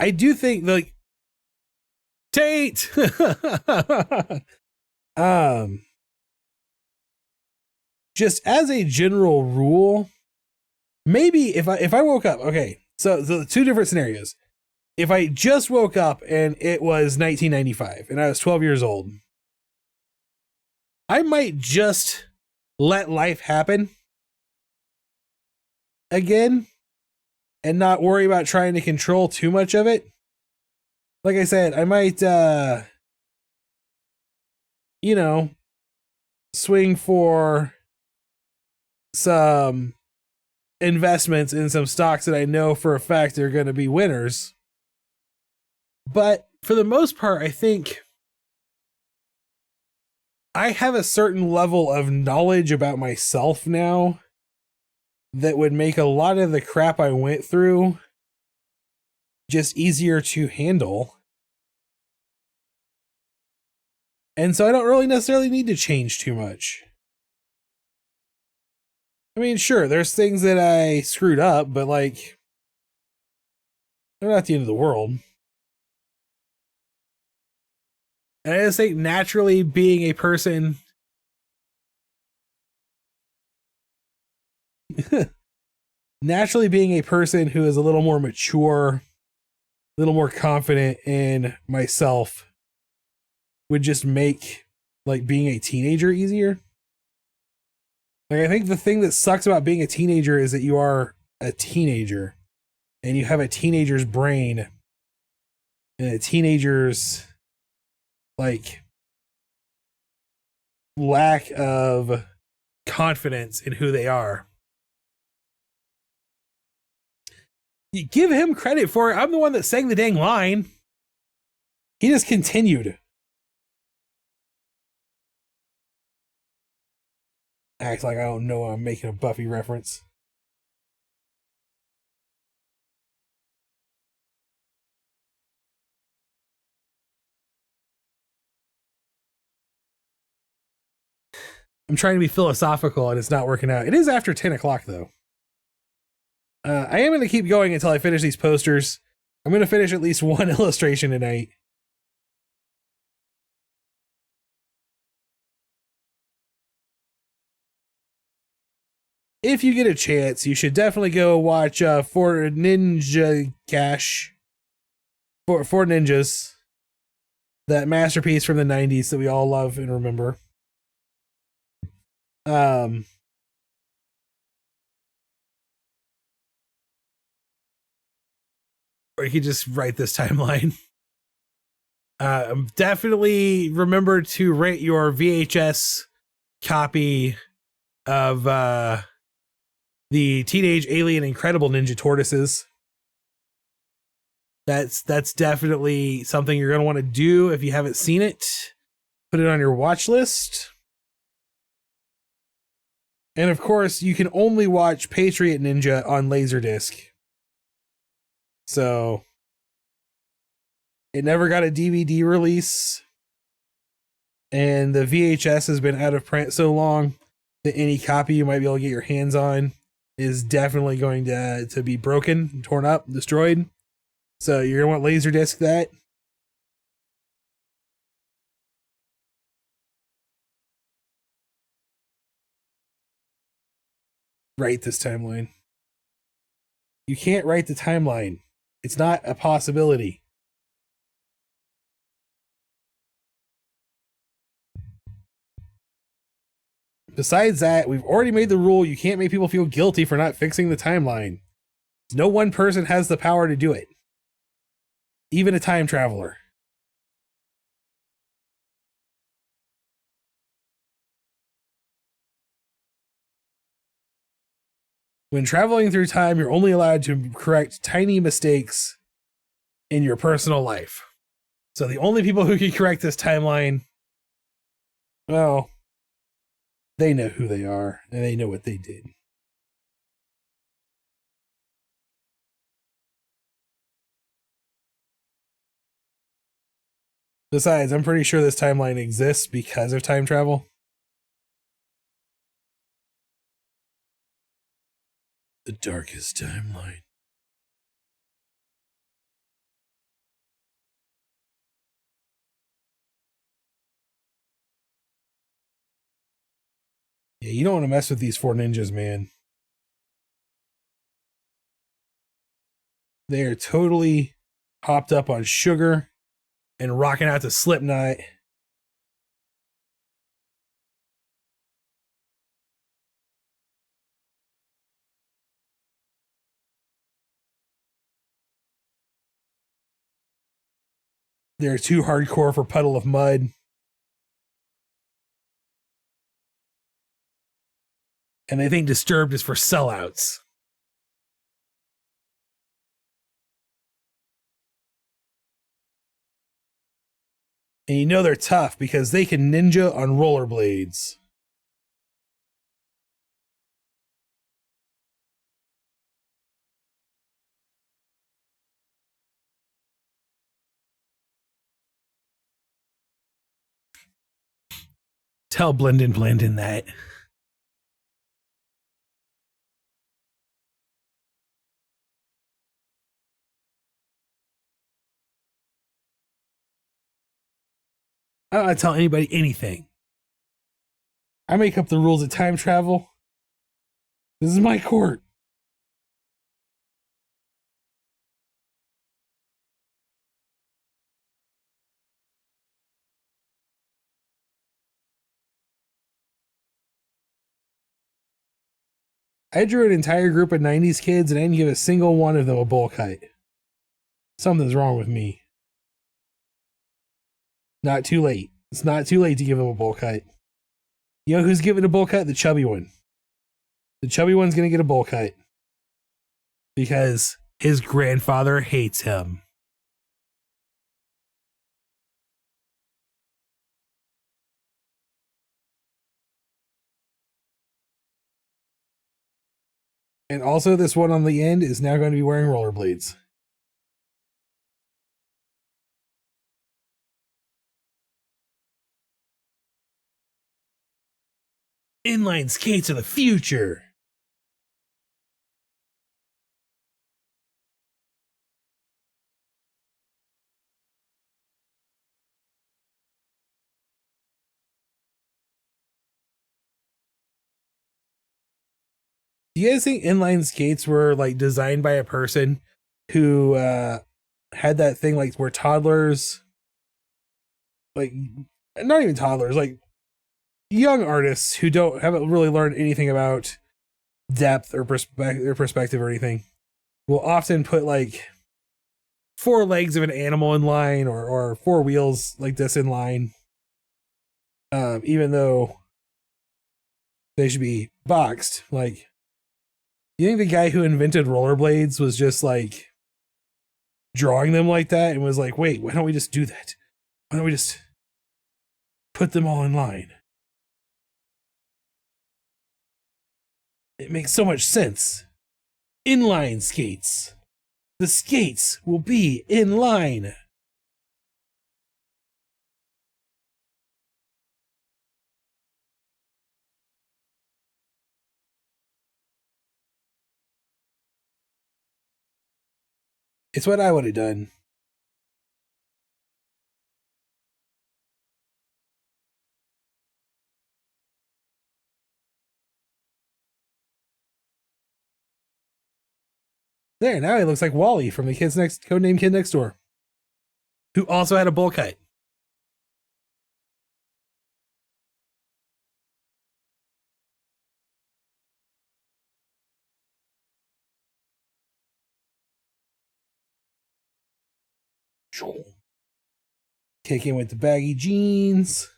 Speaker 1: I do think, like, Tate! Just as a general rule, maybe if I woke up, okay, so the two different scenarios. If I just woke up and it was 1995 and I was 12 years old, I might just let life happen again and not worry about trying to control too much of it. Like I said, I might, swing for some investments in some stocks that I know for a fact are going to be winners. But for the most part, I think I have a certain level of knowledge about myself now that would make a lot of the crap I went through just easier to handle. And so I don't really necessarily need to change too much. I mean, sure, there's things that I screwed up, but like, they're not the end of the world. And I just think naturally being a person naturally being a person who is a little more mature, a little more confident in myself would just make, like, being a teenager easier. Like, I think the thing that sucks about being a teenager is that you are a teenager and you have a teenager's brain and a teenager's, like, lack of confidence in who they are. You give him credit for it. I'm the one that sang the dang line. He just continued. Act like I don't know I'm making a Buffy reference. I'm trying to be philosophical and it's not working out. It is after 10 o'clock though. I am going to keep going until I finish these posters. I'm going to finish at least one illustration tonight. If you get a chance, you should definitely go watch For Ninja Cash. For Ninjas. That masterpiece from the 90s that we all love and remember. Or you could just write this timeline. Definitely remember to rate your VHS copy of the Teenage Alien Incredible Ninja Tortoises. That's definitely something you're going to want to do if you haven't seen it. Put it on your watch list. And of course, you can only watch Patriot Ninja on Laserdisc. So it never got a DVD release. And the VHS has been out of print so long that any copy you might be able to get your hands on is definitely going to be broken, torn up, destroyed. So you're going to want Laserdisc that. Write this timeline. You can't write the timeline. It's not a possibility. Besides that, we've already made the rule you can't make people feel guilty for not fixing the timeline. No one person has the power to do it. Even a time traveler. When traveling through time, you're only allowed to correct tiny mistakes in your personal life. So the only people who can correct this timeline, well, they know who they are and they know what they did. Besides, I'm pretty sure this timeline exists because of time travel. The darkest timeline. Yeah, you don't want to mess with these four ninjas, man. They are totally hopped up on sugar and rocking out to Slipknot. They're too hardcore for Puddle of Mud. And they think Disturbed is for sellouts. And you know they're tough because they can ninja on rollerblades. Tell blend in that. I don't want to tell anybody anything. I make up the rules of time travel. This is my court. I drew an entire group of 90s kids and I didn't give a single one of them a bowl cut. Something's wrong with me. Not too late. It's not too late to give them a bowl cut. You know who's giving a bowl cut? The chubby one. The chubby one's going to get a bowl cut. Because his grandfather hates him. And also this one on the end is now going to be wearing rollerblades. Inline skates of the future. Do you guys think inline skates were like designed by a person who had that thing like where toddlers, like not even toddlers, like young artists who haven't really learned anything about depth or perspective or anything will often put like four legs of an animal in line or four wheels like this in line, even though they should be boxed. Like, you think the guy who invented rollerblades was just like drawing them like that and was like, wait, why don't we just do that? Why don't we just put them all in line? It makes so much sense. Inline skates. The skates will be in line. It's what I would have done. There, now he looks like Wally from the Codename Kid Next Door, who also had a bowl cut. Kick in with the baggy jeans.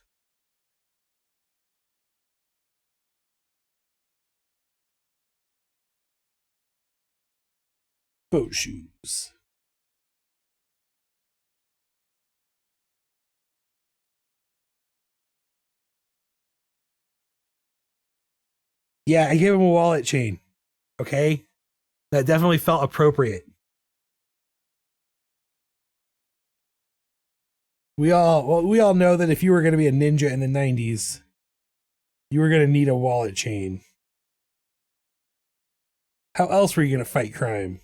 Speaker 1: Boat shoes. Yeah, I gave him a wallet chain. Okay? That definitely felt appropriate. We all know that if you were going to be a ninja in the 90s, you were going to need a wallet chain. How else were you going to fight crime?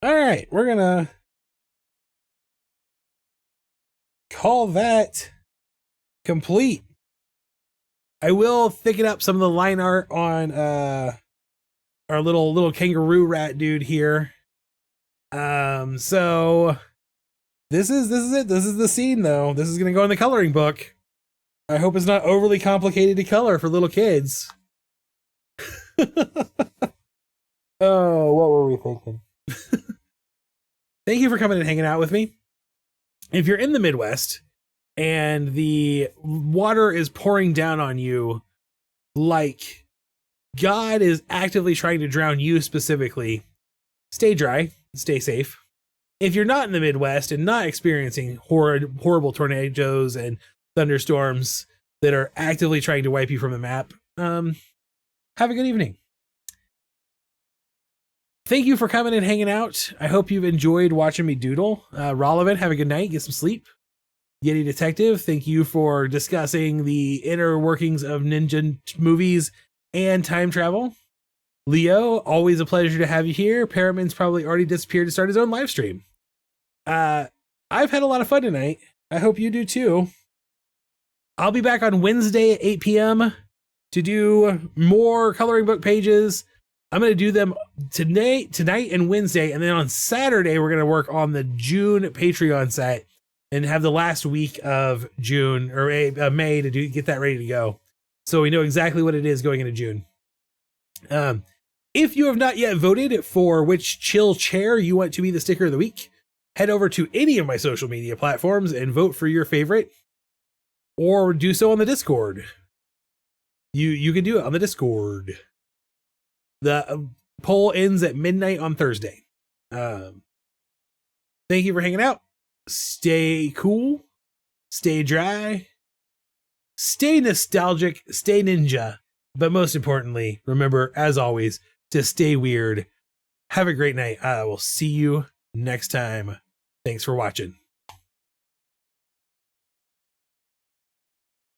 Speaker 1: All right, we're going to call that complete. I will thicken up some of the line art on our little kangaroo rat dude here. So this is it. This is the scene though. This is gonna go in the coloring book. I hope it's not overly complicated to color for little kids. Oh, what were we thinking? Thank you for coming and hanging out with me. If you're in the Midwest and the water is pouring down on you like God is actively trying to drown you specifically, stay dry, stay safe. If you're not in the Midwest and not experiencing horrible tornadoes and thunderstorms that are actively trying to wipe you from the map, have a good evening. Thank you for coming and hanging out. I hope you've enjoyed watching me doodle. Rollivan, have a good night. Get some sleep. Yeti Detective, thank you for discussing the inner workings of ninja movies and time travel. Leo, always a pleasure to have you here. Paramin's probably already disappeared to start his own live stream. I've had a lot of fun tonight. I hope you do too. I'll be back on Wednesday at 8 p.m. to do more coloring book pages. I'm going to do them tonight and Wednesday, and then on Saturday we're going to work on the June Patreon set and have the last week of June or May to get that ready to go, so we know exactly what it is going into June. If you have not yet voted for which chill chair you want to be the sticker of the week, head over to any of my social media platforms and vote for your favorite, or do so on the Discord. You can do it on the Discord. The poll ends at midnight on Thursday. Thank you for hanging out. Stay cool, stay dry, stay nostalgic, stay ninja, but most importantly, remember, as always, to stay weird. Have a great night. I will see you next time. Thanks for watching.